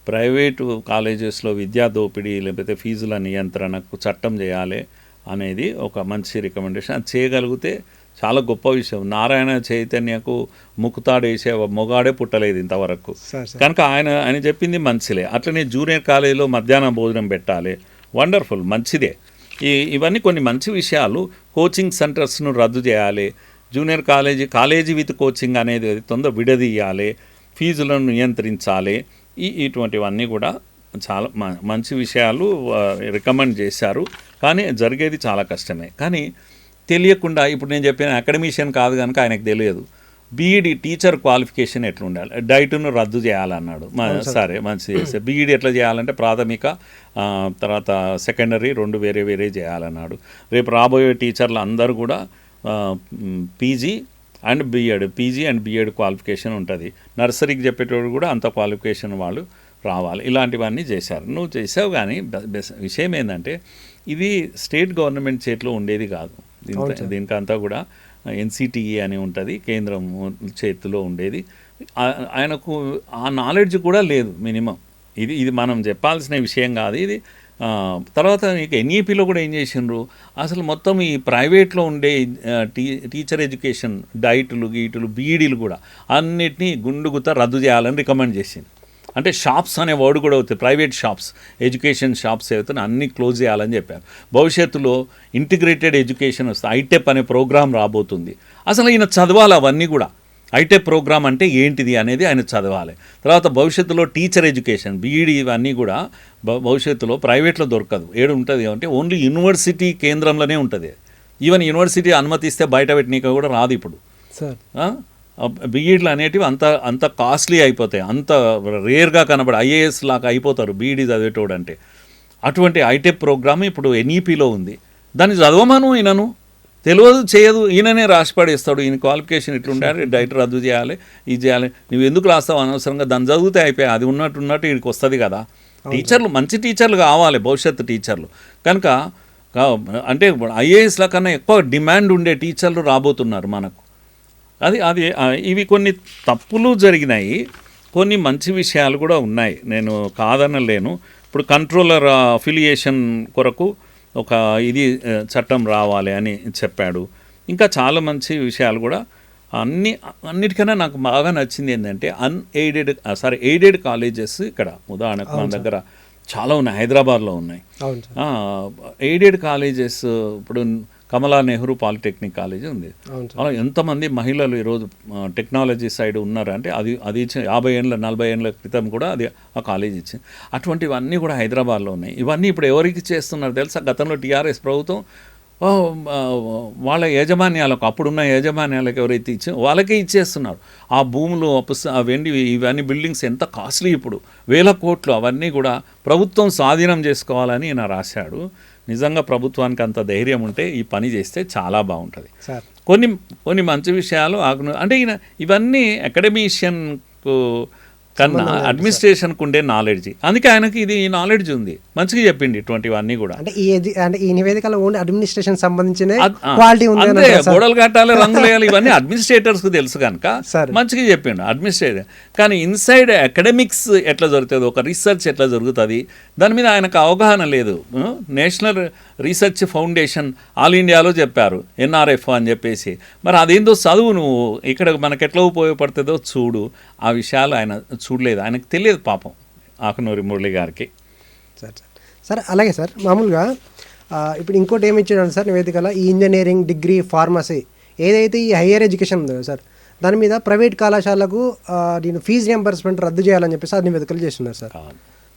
ప్రైవేటు కాలేజెస్లో విద్యా దోపిడీ లేకపోతే ఫీజుల నియంత్రణకు చట్టం చేయాలి అనేది ఒక మంచి రికమెండేషన్. అది చేయగలిగితే చాలా గొప్ప విషయం. నారాయణ చైతన్యకు ముక్కుతాడేసే మొగాడే పుట్టలేదు ఇంతవరకు. కనుక ఆయన చెప్పింది మంచిలే. అట్లనే జూనియర్ కాలేజీలో మధ్యాహ్న భోజనం పెట్టాలి, వండర్ఫుల్, మంచిదే. ఇవన్నీ కొన్ని మంచి విషయాలు. కోచింగ్ సెంటర్స్ను రద్దు చేయాలి, జూనియర్ కాలేజీ విత్ కోచింగ్ అనేది తొందర విడదీయాలి, ఫీజులను నియంత్రించాలి. ఇటువంటివన్నీ కూడా చాలా మంచి విషయాలు రికమెండ్ చేశారు. కానీ జరిగేది చాలా కష్టమే. కానీ తెలియకుండా ఇప్పుడు నేను చెప్పిన అకాడమిషియన్ కాదు కనుక ఆయనకు తెలియదు. బీఈడి టీచర్ క్వాలిఫికేషన్ ఎట్లా ఉండాలి, డైట్ను రద్దు చేయాలన్నాడు. సరే మంచిది చేస్తే బీఈడి ఎట్లా చేయాలంటే ప్రాథమిక తర్వాత సెకండరీ 2 వేరే వేరే చేయాలన్నాడు. రేపు రాబోయే టీచర్లు అందరూ కూడా పీజీ అండ్ బీఎడ్ క్వాలిఫికేషన్ ఉంటుంది. నర్సరీకి చెప్పేటోడు కూడా అంత క్వాలిఫికేషన్ వాళ్ళు రావాలి. ఇలాంటివన్నీ చేశారు. నువ్వు చేసావు. కానీ విషయం ఏంటంటే ఇది స్టేట్ గవర్నమెంట్ చేతిలో ఉండేది కాదు. దీనికంతా కూడా ఎన్సిటిఈ అని ఉంటుంది, కేంద్రం చేతిలో ఉండేది. ఆయనకు ఆ నాలెడ్జ్ కూడా లేదు మినిమం. ఇది మనం చెప్పాల్సిన విషయం కాదు ఇది. తర్వాత ఇక ఎన్ఈపిలో కూడా ఏం చేసిండ్రు, అసలు మొత్తం ఈ ప్రైవేట్లో ఉండే టీచర్ ఎడ్యుకేషన్ డైట్లు గీటులు బీఈడీలు కూడా అన్నిటినీ గుండుగుత రద్దు చేయాలని రికమెండ్ చేసింది. అంటే షాప్స్ అనే వర్డ్ కూడా అవుతుంది, ప్రైవేట్ షాప్స్, ఎడ్యుకేషన్ షాప్స్ అవుతాయి, అన్నీ క్లోజ్ చేయాలని చెప్పారు. భవిష్యత్తులో ఇంటిగ్రేటెడ్ ఎడ్యుకేషన్ వస్తుంది, ఐటెప్ అనే ప్రోగ్రాం రాబోతుంది. అసలు ఈయన చదవాలి అవన్నీ కూడా. ఐటెప్ ప్రోగ్రామ్ అంటే ఏంటిది అనేది ఆయన చదవాలి. తర్వాత భవిష్యత్తులో టీచర్ ఎడ్యుకేషన్ బీఈడీ ఇవన్నీ కూడా భవిష్యత్తులో ప్రైవేట్లో దొరకదు. ఏడు ఉంటుంది అంటే ఓన్లీ యూనివర్సిటీ కేంద్రంలోనే ఉంటుంది. ఈవెన్ యూనివర్సిటీ అనుమతిస్తే బయట పెట్టనీక కూడా రాదు ఇప్పుడు. బీఈడీలు అనేటివి అంత కాస్ట్లీ అయిపోతాయి, అంత రేర్గా కనబడి ఐఏఎస్ లాగా అయిపోతారు బీఈడీ చదివేటోడు అంటే. అటువంటి ఐటెప్ ప్రోగ్రామ్ ఇప్పుడు ఎన్ఈపిలో ఉంది. దాన్ని చదవమను, ఈయనను తెలియదు చేయదు, ఈయననే రాసిపడేస్తాడు. ఈయన క్వాలిఫికేషన్ ఇట్లుండాలి, డైట్ రద్దు చేయాలి, ఇది చేయాలి. నువ్వు ఎందుకు రాస్తావు అనవసరంగా, దాన్ని చదివితే అయిపోయాయి. అది ఉన్నట్టు వీడికి వస్తుంది కదా. టీచర్లు మంచి టీచర్లు కావాలి, భవిష్యత్తు టీచర్లు. కనుక అంటే ఐఏఎస్ల కన్నా ఎక్కువ డిమాండ్ ఉండే టీచర్లు రాబోతున్నారు మనకు. అది ఇవి కొన్ని తప్పులు జరిగినాయి, కొన్ని మంచి విషయాలు కూడా ఉన్నాయి, నేను కాదనలేను. ఇప్పుడు కంట్రోలర్ అఫిలియేషన్ కొరకు ఒక చట్టం రావాలి అని చెప్పాడు. ఇంకా చాలా మంచి విషయాలు కూడా. అన్నిటికన్నా నాకు బాగా నచ్చింది ఏంటంటే ఎయిడెడ్ కాలేజెస్ ఇక్కడ ఉదాహరణకు మన దగ్గర చాలా ఉన్నాయి, హైదరాబాద్లో ఉన్నాయి ఎయిడెడ్ కాలేజెస్. ఇప్పుడు కమలా నెహ్రూ పాలిటెక్నిక్ కాలేజీ ఉంది. అలా ఎంతమంది మహిళలు ఈరోజు టెక్నాలజీ సైడ్ ఉన్నారు అంటే అది 50 ఏళ్ళ 40 ఏళ్ళ క్రితం కూడా అది ఆ కాలేజీ ఇచ్చింది. అటువంటివన్నీ కూడా హైదరాబాద్లో ఉన్నాయి. ఇవన్నీ ఇప్పుడు ఎవరికి చేస్తున్నారు తెలుసా? గతంలో టీఆర్ఎస్ ప్రభుత్వం వాళ్ళ యాజమాన్యాలకు, అప్పుడున్న యాజమాన్యాలకు ఎవరైతే వాళ్ళకే ఇచ్చేస్తున్నారు. ఆ భూములు, ఆ వెండి, ఇవన్నీ బిల్డింగ్స్ ఎంత కాస్ట్లీ ఇప్పుడు, 1000 కోట్లు. అవన్నీ కూడా ప్రభుత్వం స్వాధీనం చేసుకోవాలని ఈయన రాశాడు. నిజంగా ప్రభుత్వానికి అంత ధైర్యం ఉంటే ఈ పని చేస్తే చాలా బాగుంటుంది. కొన్ని మంచి విషయాలు అంటే ఈయన ఇవన్నీ అకాడమిషియన్కు కన్నా అడ్మినిస్ట్రేషన్కు ఉండే నాలెడ్జ్, అందుకే ఆయనకి ఇది నాలెడ్జ్ ఉంది, మంచిగా చెప్పిండి ఇటువంటివన్నీ కూడా. అంటే ఈ నివేదికలో ఓన్లీ అడ్మినిస్ట్రేషన్ సంబంధించిన క్వాలిటీ ఉంది, అంతే. గోడలు కట్టాలి, రంగులు వేయాలి, ఇవన్నీ అడ్మినిస్ట్రేటర్స్ కు తెలుసు కనుక మంచిగా చెప్పిండు అడ్మినిస్ట్రేటర్. కానీ ఇన్సైడ్ అకాడమిక్స్ ఎట్లా జరుగుతుంది, ఒక రీసెర్చ్ ఎట్లా జరుగుతుంది, దాని మీద ఆయనకు అవగాహన లేదు. నేషనల్ రీసెర్చ్ ఫౌండేషన్ ఆల్ ఇండియాలో చెప్పారు, NRF అని చెప్పేసి. మరి అదేందో చదువు నువ్వు, ఇక్కడ మనకు ఎట్లా ఉపయోగపడుతుందో చూడు. ఆ విషయాలు ఆయన చూడలేదు, ఆయనకు తెలియదు పాపం ఆకునూరి మురళి గారికి. సార్ అలాగే సార్, మామూలుగా ఇప్పుడు ఇంకోటి ఏమి ఇచ్చాడు సార్ నివేదికలో, ఈ ఇంజనీరింగ్, డిగ్రీ, ఫార్మసీ ఏదైతే ఈ హయ్యర్ ఎడ్యుకేషన్ ఉందో సార్, దాని మీద ప్రైవేట్ కళాశాలకు నేను ఫీజు రియంబర్స్మెంట్ రద్దు చేయాలని చెప్పేసి ఆ నివేదికలు చేస్తున్నారు సార్.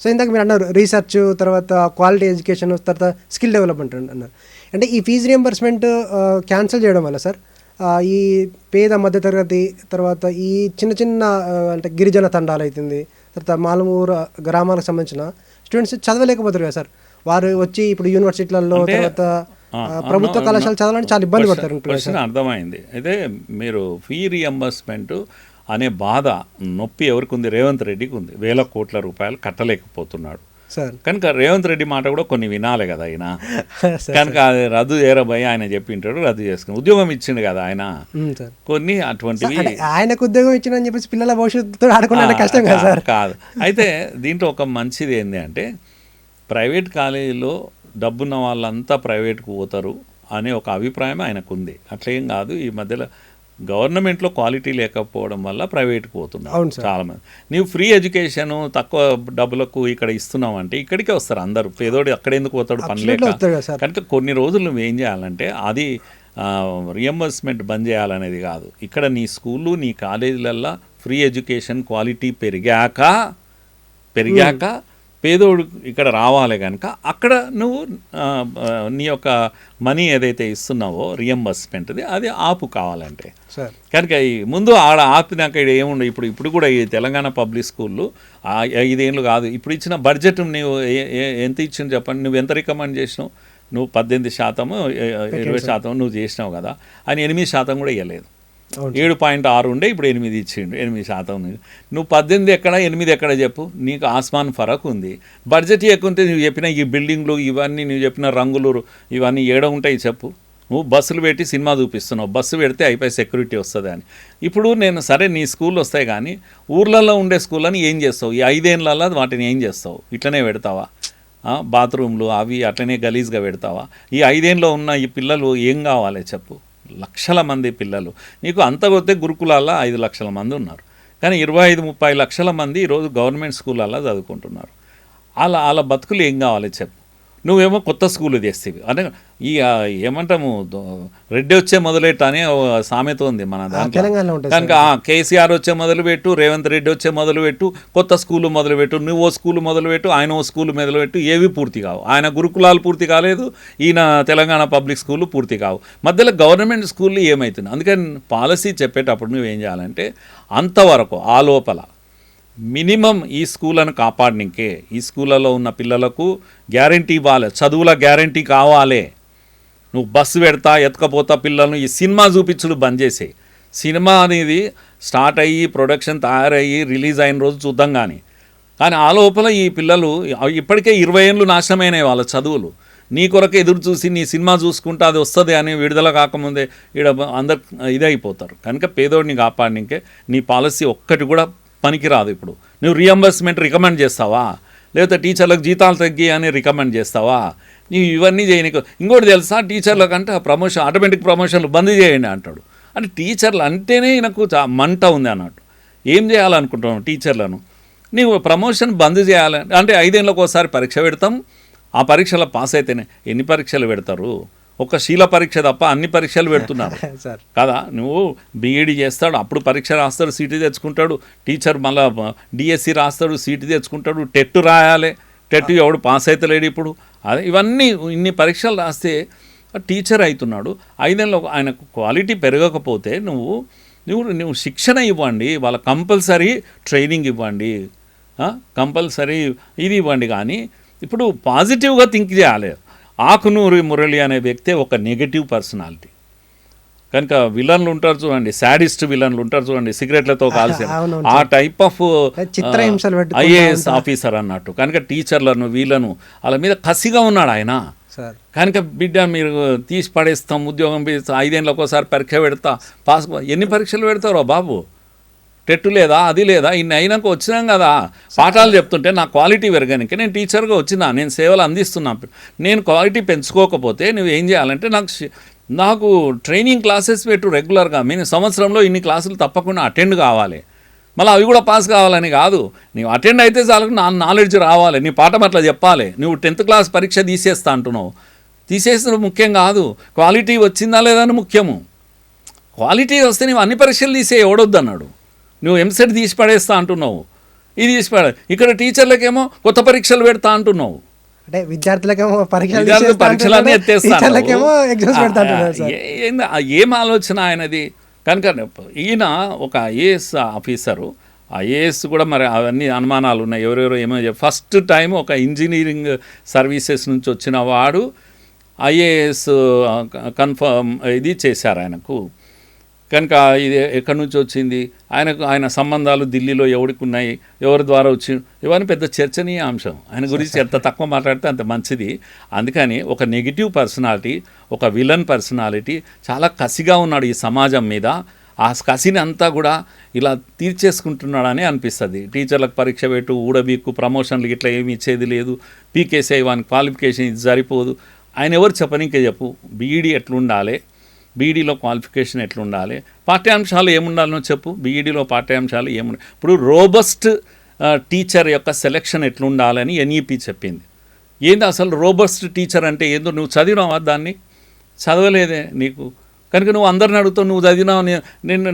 సో ఇందాక మీరు అన్నారు రీసెర్చ్, తర్వాత క్వాలిటీ ఎడ్యుకేషన్, తర్వాత స్కిల్ డెవలప్మెంట్ అన్నారు. అంటే ఈ ఫీజు రియంబర్స్మెంట్ క్యాన్సిల్ చేయడం వల్ల సార్ ఈ పేద మధ్యతరగతి, తర్వాత ఈ చిన్న చిన్న అంటే గిరిజన తండాలు అవుతుంది, తర్వాత మాలమూరు గ్రామాలకు సంబంధించిన స్టూడెంట్స్ చదవలేకపోతారు కదా సార్. వారు వచ్చి ఇప్పుడు యూనివర్సిటీలలో, తర్వాత ప్రభుత్వ కళాశాల చదవాలని చాలా ఇబ్బంది పడతారు. క్వశ్చన్ అర్థమైంది. అయితే మీరు ఫీ రియంబర్స్మెంట్ అనే బాధ, నొప్పి ఎవరికి ఉంది? రేవంత్ రెడ్డికి ఉంది. 1000 కోట్ల రూపాయలు కట్టలేకపోతున్నాడు సార్. కనుక రేవంత్ రెడ్డి మాట కూడా కొన్ని వినాలి కదా ఆయన. కనుక అది రద్దు చేయరబోయి ఆయన చెప్పింటాడు, రద్దు చేసుకుని ఉద్యోగం ఇచ్చిండు కదా ఆయన. కొన్ని అటువంటివి ఆయనకు ఉద్యోగం ఇచ్చిందని చెప్పేసి పిల్లల భవిష్యత్తు ఆడుకునే కష్టం కదా సార్. కాదు. అయితే దీంట్లో ఒక మంచిది ఏంటి అంటే, ప్రైవేట్ కాలేజీలో డబ్బున్న వాళ్ళంతా ప్రైవేట్కు పోతారు అనే ఒక అభిప్రాయం ఆయనకు ఉంది. అట్లేం కాదు. ఈ మధ్యలో గవర్నమెంట్లో క్వాలిటీ లేకపోవడం వల్ల ప్రైవేట్కి పోతున్నారు చాలామంది. నీవు ఫ్రీ ఎడ్యుకేషన్ తక్కువ డబ్బులకు ఇక్కడ ఇస్తున్నావు అంటే ఇక్కడికే వస్తారు అందరూ. పేదోడు అక్కడ ఎందుకు పోతాడు, పని లేక. కనుక కొన్ని రోజులు నువ్వేం చేయాలంటే, అది రియంబర్స్మెంట్ బంద్ చేయాలనేది కాదు. ఇక్కడ నీ స్కూళ్ళు, నీ కాలేజీలల్లో ఫ్రీ ఎడ్యుకేషన్ క్వాలిటీ పెరిగాక పేదోడు ఇక్కడ రావాలి కనుక అక్కడ నువ్వు నీ యొక్క మనీ ఏదైతే ఇస్తున్నావో రియంబర్స్మెంట్ది, అది ఆపు కావాలంటే. కనుక ఈ ముందు ఆడ ఆపినాక ఇక్కడ ఏముండవు. ఇప్పుడు కూడా ఈ తెలంగాణ పబ్లిక్ స్కూళ్ళు 5 ఏళ్ళు కాదు, ఇప్పుడు ఇచ్చిన బడ్జెట్ నువ్వు ఎంత ఇచ్చింది చెప్పండి. నువ్వు ఎంత రికమెండ్ చేసినావు? నువ్వు 18%, 20% నువ్వు చేసినావు కదా. ఆయన 8% కూడా ఇవ్వలేదు. 7.6 ఉండే, ఇప్పుడు 8 ఇచ్చిండు. 8%. నువ్వు 18 ఎక్కడ, 8 ఎక్కడ చెప్పు. నీకు ఆస్మాన్ ఫరక్ ఉంది. బడ్జెట్ ఎక్కువ ఉంటే నువ్వు చెప్పిన ఈ బిల్డింగ్లు ఇవన్నీ, నువ్వు చెప్పిన రంగులు ఇవన్నీ ఏడ ఉంటాయి చెప్పు. నువ్వు బస్సులు పెట్టి సినిమా చూపిస్తున్నావు, బస్సు పెడితే అయిపోయి సెక్యూరిటీ వస్తుంది అని. ఇప్పుడు నేను సరే నీ స్కూల్ వస్తాయి, కానీ ఊర్లలో ఉండే స్కూళ్ళని ఏం చేస్తావు? ఈ 5 ఏళ్ళల్లో వాటిని ఏం చేస్తావు? ఇట్లనే పెడతావా? బాత్రూమ్లు అవి అట్లనే గలీజ్గా పెడతావా? ఈ 5 ఏళ్ళలో ఉన్న ఈ పిల్లలు ఏం కావాలి చెప్పు? లక్షల మంది పిల్లలు. నీకు అంతకొస్తే గురుకులాల్లో 5 లక్షల మంది ఉన్నారు, కానీ 25-30 లక్షల మంది ఈరోజు గవర్నమెంట్ స్కూళ్ళల్లో చదువుకుంటున్నారు. వాళ్ళ బతుకులు ఏం కావాలి చెప్పు? నువ్వేమో కొత్త స్కూల్ తెస్తేవి అంటే ఈ ఏమంటాము, రెడ్డి వచ్చే మొదలెట్టు అనే సామెత ఉంది మన దాంట్లో. కనుక కేసీఆర్ వచ్చే మొదలుపెట్టు, రేవంత్ రెడ్డి వచ్చే మొదలుపెట్టు, కొత్త స్కూలు మొదలుపెట్టు, నువ్వు ఓ స్కూలు మొదలుపెట్టు, ఆయన ఓ స్కూలు మొదలుపెట్టు, ఏవి పూర్తి కావు. ఆయన గురుకులాలు పూర్తి కాలేదు, ఈయన తెలంగాణ పబ్లిక్ స్కూళ్ళు పూర్తి కావు. మధ్యలో గవర్నమెంట్ స్కూళ్ళు ఏమవుతుంది? అందుకని పాలసీ చెప్పేటప్పుడు నువ్వేం చేయాలంటే, అంతవరకు ఆ లోపల మినిమం ఈ స్కూళ్ళను కాపాడనికే, ఈ స్కూళ్ళలో ఉన్న పిల్లలకు గ్యారంటీ ఇవ్వాలి, చదువుల గ్యారంటీ కావాలి. నువ్వు బస్సు పెడతా ఎత్తుకపోతా పిల్లలను ఈ సినిమా చూపించుడు బంద్ చేసే. సినిమా అనేది స్టార్ట్ అయ్యి ప్రొడక్షన్ తయారయ్యి రిలీజ్ అయిన రోజు చూద్దాం. కానీ ఆ లోపల ఈ పిల్లలు ఇప్పటికే 20 ఏళ్ళు నాశనమైనాయి వాళ్ళ చదువులు. నీ కొరకు ఎదురు చూసి నీ సినిమా చూసుకుంటా అది వస్తుంది అని విడుదల కాకముందే ఇక్కడ అందరు ఇదైపోతారు. కనుక పేదోడిని కాపాడనికే నీ పాలసీ ఒక్కటి కూడా పనికిరాదు. ఇప్పుడు నువ్వు రియంబర్స్మెంట్ రికమెండ్ చేస్తావా? లేకపోతే టీచర్లకు జీతాలు తగ్గి అని రికమెండ్ చేస్తావా? నీవు ఇవన్నీ చేయనీకు. ఇంకోటి తెలుసా, టీచర్లకంటే ఆటోమేటిక్ ప్రమోషన్లు బంద్ చేయండి అంటాడు. అంటే టీచర్లు అంటేనే నాకు మంట ఉంది అన్నట్టు. ఏం చేయాలనుకుంటున్నావు టీచర్లను? నీవు ప్రమోషన్ బంద్ చేయాలంటే, అంటే 5 ఏళ్ళకి ఒకసారి పరీక్ష పెడతాం, ఆ పరీక్షలో పాస్ అయితేనే. ఎన్ని పరీక్షలు పెడతారు? ఒక శీల పరీక్ష తప్ప అన్ని పరీక్షలు పెడుతున్నారు కదా. నువ్వు బీఈడీ చేస్తాడు, అప్పుడు పరీక్ష రాస్తాడు, సీటు తెచ్చుకుంటాడు. టీచర్ మళ్ళీ డిఎస్సి రాస్తాడు, సీటు తెచ్చుకుంటాడు. టెట్ రాయాలి, టెట్ ఎవడు పాస్ అవుతలేడు ఇప్పుడు. అదే ఇవన్నీ ఇన్ని పరీక్షలు రాస్తే టీచర్ అవుతున్నాడు. 5 ఏళ్ళలో ఆయనకు క్వాలిటీ పెరగకపోతే నువ్వు శిక్షణ ఇవ్వండి, వాళ్ళ కంపల్సరీ ట్రైనింగ్ ఇవ్వండి, కంపల్సరీ ఇది ఇవ్వండి. కానీ ఇప్పుడు పాజిటివ్గా థింక్ చేయాలి. ఆకునూరి మురళి అనే వ్యక్తే ఒక నెగటివ్ పర్సనాలిటీ. కనుక విలన్లు ఉంటారు చూడండి, సాడిస్ట్ విలన్లు ఉంటారు చూడండి, సిగరెట్లతో కాల్సిన అవునవును ఆ టైప్ ఆఫ్ చిత్రహింసలు పెట్టుకుంటా ఐఏఎస్ ఆఫీసర్ అన్నట్టు. కనుక టీచర్లను వీళ్ళను వాళ్ళ మీద కసిగా ఉన్నాడు ఆయన. సార్ కనుక బిడ్డ మీరు తీసి పడేస్తాం, ఉద్యోగం 5 ఏళ్ళకి ఒకసారి పరీక్ష పెడతా, పాస్. ఎన్ని పరీక్షలు పెడతారో బాబు, టెట్టు లేదా, అది లేదా, ఇన్ని అయినాక వచ్చినాం కదా. పాఠాలు చెప్తుంటే నా క్వాలిటీ పెరగడానికి నేను టీచర్గా వచ్చినా, నేను సేవలు అందిస్తున్నా. నేను క్వాలిటీ పెంచుకోకపోతే నువ్వు ఏం చేయాలంటే నాకు ట్రైనింగ్ క్లాసెస్ పెట్టు రెగ్యులర్గా. నేను సంవత్సరంలో ఇన్ని క్లాసులు తప్పకుండా అటెండ్ కావాలి. మళ్ళీ అవి కూడా పాస్ కావాలని కాదు, నీవు అటెండ్ అయితే చాలు, నా నాలెడ్జ్ రావాలి, నీ పాఠం అట్లా చెప్పాలి. నువ్వు 10th క్లాస్ పరీక్ష తీసేస్తా అంటున్నావు, తీసేసిన ముఖ్యం కాదు, క్వాలిటీ వచ్చిందా లేదా అని ముఖ్యము. క్వాలిటీ వస్తే నువ్వు అన్ని పరీక్షలు తీసే ఎవడొద్దు అన్నాడు. నువ్వు ఎంసెట్ తీసి పడేస్తా అంటున్నావు, ఇది తీసి ఇక్కడ టీచర్లకేమో కొత్త పరీక్షలు పెడతా అంటున్నావు. అంటే విద్యార్థులకేమో పరీక్షలన్నీ ఎత్తేస్తాను. ఏం ఆలోచన ఆయనది. కనుక ఈయన ఒక ఐఏఎస్ ఆఫీసరు, ఐఏఎస్ కూడా మరి అవన్నీ అనుమానాలు ఉన్నాయి, ఎవరెవరో ఏమో. ఫస్ట్ టైం ఒక ఇంజనీరింగ్ సర్వీసెస్ నుంచి వచ్చిన వాడు ఐఏఎస్ కన్ఫర్మ్ ఇది చేశారు ఆయనకు. కనుక ఇది ఎక్కడి నుంచి వచ్చింది, ఆయన సంబంధాలు ఢిల్లీలో ఎవరికి ఉన్నాయి, ఎవరి ద్వారా వచ్చి, ఇవన్నీ పెద్ద చర్చనీయ అంశం. ఆయన గురించి ఎంత తక్కువ మాట్లాడితే అంత మంచిది. అందుకని ఒక నెగిటివ్ పర్సనాలిటీ, ఒక విలన్ పర్సనాలిటీ చాలా కసిగా ఉన్నాడు ఈ సమాజం మీద. ఆ కసిని అంతా కూడా ఇలా తీర్చేసుకుంటున్నాడని అనిపిస్తుంది. టీచర్లకు పరీక్ష పెట్టు, ఊడబీక్కు, ప్రమోషన్లు ఇట్లా ఏమి ఇచ్చేది లేదు, పీకేసీ వాని క్వాలిఫికేషన్ ఇది సరిపోదు. ఆయన ఎవరు చెప్పనీకే చెప్పు. బీఈడీ ఎట్లుండాలి, బీఈడీలో క్వాలిఫికేషన్ ఎట్లుండాలి, పాఠ్యాంశాలు ఏముండాలో చెప్పు. బీఈడీలో పాఠ్యాంశాలు ఏముండాలి. ఇప్పుడు రోబస్ట్ టీచర్ యొక్క సెలెక్షన్ ఎట్లుండాలని ఎన్ఈపీ చెప్పింది. ఏంది అసలు రోబస్ట్ టీచర్ అంటే ఏందో నువ్వు చదివినావా? దాన్ని చదవలేదే నీకు. కనుక నువ్వు అందరిని అడుగుతావు, నువ్వు చదివినావు.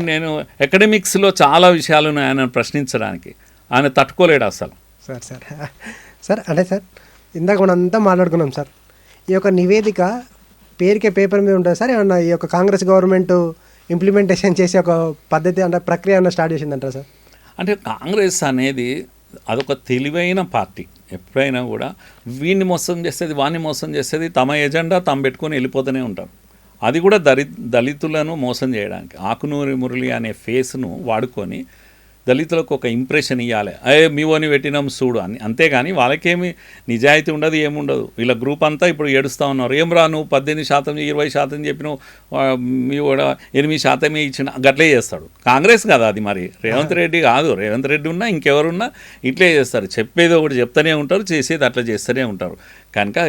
నేను అకాడమిక్స్లో చాలా విషయాలు ఆయన ప్రశ్నించడానికి ఆయన తట్టుకోలేడు అసలు. సార్ అంటే సార్ ఇందాక మనం అంతా మాట్లాడుకున్నాం సార్, ఈ యొక్క నివేదిక పేరుకే పేపర్ మీద ఉంటుంది సార్. ఏమన్నా ఈ యొక్క కాంగ్రెస్ గవర్నమెంట్ ఇంప్లిమెంటేషన్ చేసే ఒక పద్ధతి అంటే ప్రక్రియ ఏమన్నా స్టార్ట్ చేసిందంటారా సార్? అంటే కాంగ్రెస్ అనేది అదొక తెలివైన పార్టీ. ఎప్పుడైనా కూడా వీడిని మోసం చేస్తుంది, వాడిని మోసం చేస్తుంది, తమ ఎజెండా తాము పెట్టుకొని వెళ్ళిపోతూనే ఉంటారు. అది కూడా దళితులను మోసం చేయడానికి. ఆకునూరి మురళి అనే ఫేస్ను వాడుకొని దళితులకు ఒక ఇంప్రెషన్ ఇవ్వాలి, మీవోని పెట్టినాం చూడు అని. అంతేగాని వాళ్ళకేమి నిజాయితీ ఉండదు, ఏముండదు. వీళ్ళ గ్రూప్ అంతా ఇప్పుడు ఏడుస్తూ ఉన్నారు. ఏం రా నువ్వు 18% 20% చెప్పినావు, మీ కూడా 8% ఇచ్చిన, గట్లే చేస్తాడు. కాంగ్రెస్ కదా అది, మరి రేవంత్ రెడ్డి కాదు. రేవంత్ రెడ్డి ఉన్నా ఇంకెవరున్నా ఇట్లే చేస్తారు. చెప్పేది ఒకటి చెప్తూనే ఉంటారు, చేసేది అట్లా చేస్తూనే ఉంటారు. కనుక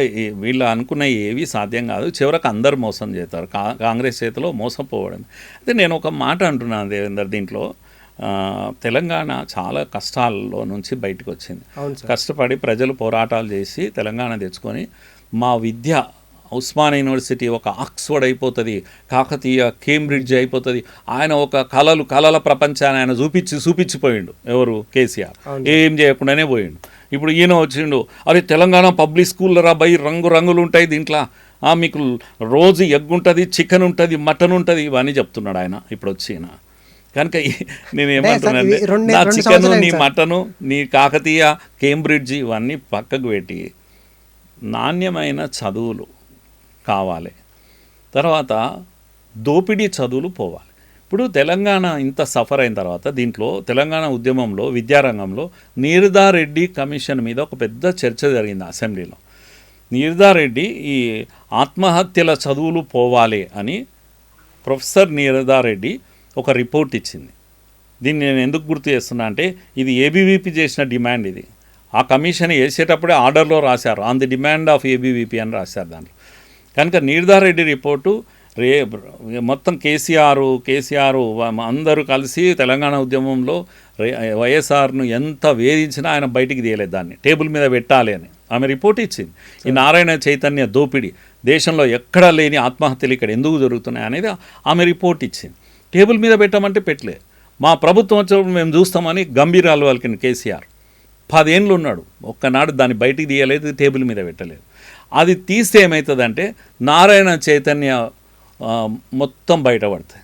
వీళ్ళు అనుకున్న ఏవి సాధ్యం కాదు. చివరకు అందరు మోసం చేస్తారు. కాంగ్రెస్ చేతిలో మోసపోవడం. అయితే నేను ఒక మాట అంటున్నాను దేవేందర్, దీంట్లో తెలంగాణ చాలా కష్టాల్లో నుంచి బయటకు వచ్చింది. కష్టపడి ప్రజలు పోరాటాలు చేసి తెలంగాణ తెచ్చుకొని, మా విద్య ఉస్మానియా యూనివర్సిటీ ఒక ఆక్స్ఫర్డ్ అయిపోతుంది, కాకతీయ కేంబ్రిడ్జ్ అయిపోతుంది. ఆయన ఒక కళల ప్రపంచాన్ని ఆయన చూపించిపోయిండు. ఎవరు? కేసీఆర్. ఏం చేయకుండానే పోయిండు. ఇప్పుడు ఈయన వచ్చిండు, అరే తెలంగాణ పబ్లిక్ స్కూల్లో రా బై, రంగులు ఉంటాయి దీంట్లో, మీకు రోజు ఎగ్ ఉంటుంది, చికెన్ ఉంటుంది, మటన్ ఉంటుంది, ఇవన్నీ చెప్తున్నాడు ఆయన ఇప్పుడు వచ్చిన. కనుక నేనేమంటున్నానంటే, నా చికెను, నీ మటను, నీ కాకతీయ కేంబ్రిడ్జ్ ఇవన్నీ పక్కకు పెట్టి నాణ్యమైన చదువులు కావాలి. తర్వాత దోపిడీ చదువులు పోవాలి. ఇప్పుడు తెలంగాణ ఇంత సఫర్ అయిన తర్వాత దీంట్లో తెలంగాణ ఉద్యమంలో విద్యారంగంలో నీరదారెడ్డి కమిషన్ మీద ఒక పెద్ద చర్చ జరిగింది అసెంబ్లీలో. నీరదారెడ్డి ఈ ఆత్మహత్యల చదువులు పోవాలి అని ప్రొఫెసర్ నీరదారెడ్డి ఒక రిపోర్ట్ ఇచ్చింది. దీన్ని నేను ఎందుకు గుర్తు చేస్తున్నా అంటే, ఇది ఏబీవీపీ చేసిన డిమాండ్. ఇది ఆ కమిషన్ వేసేటప్పుడే ఆర్డర్లో రాశారు, on the demand of ABVP అని రాశారు దాంట్లో. కనుక నీరదారెడ్డి రిపోర్టు మొత్తం కేసీఆర్ అందరూ కలిసి తెలంగాణ ఉద్యమంలో వైఎస్ఆర్ను ఎంత వేధించినా ఆయన బయటికి తీయలేదు, దాన్ని టేబుల్ మీద పెట్టాలి అని ఆమె రిపోర్ట్ ఇచ్చింది. ఈ నారాయణ చైతన్య దోపిడీ, దేశంలో ఎక్కడా లేని ఆత్మహత్యలు ఇక్కడ ఎందుకు జరుగుతున్నాయి అనేది ఆమె రిపోర్ట్ ఇచ్చింది. టేబుల్ మీద పెట్టామంటే పెట్టలేదు. మా ప్రభుత్వం వచ్చినప్పుడు మేము చూస్తామని గంభీరాలు వాళ్ళకి కేసీఆర్ 10 ఏళ్ళు ఉన్నాడు, ఒక్కనాడు దాన్ని బయటికి తీయలేదు, టేబుల్ మీద పెట్టలేదు. అది తీస్తే ఏమవుతుందంటే నారాయణ చైతన్య మొత్తం బయటపడతాయి.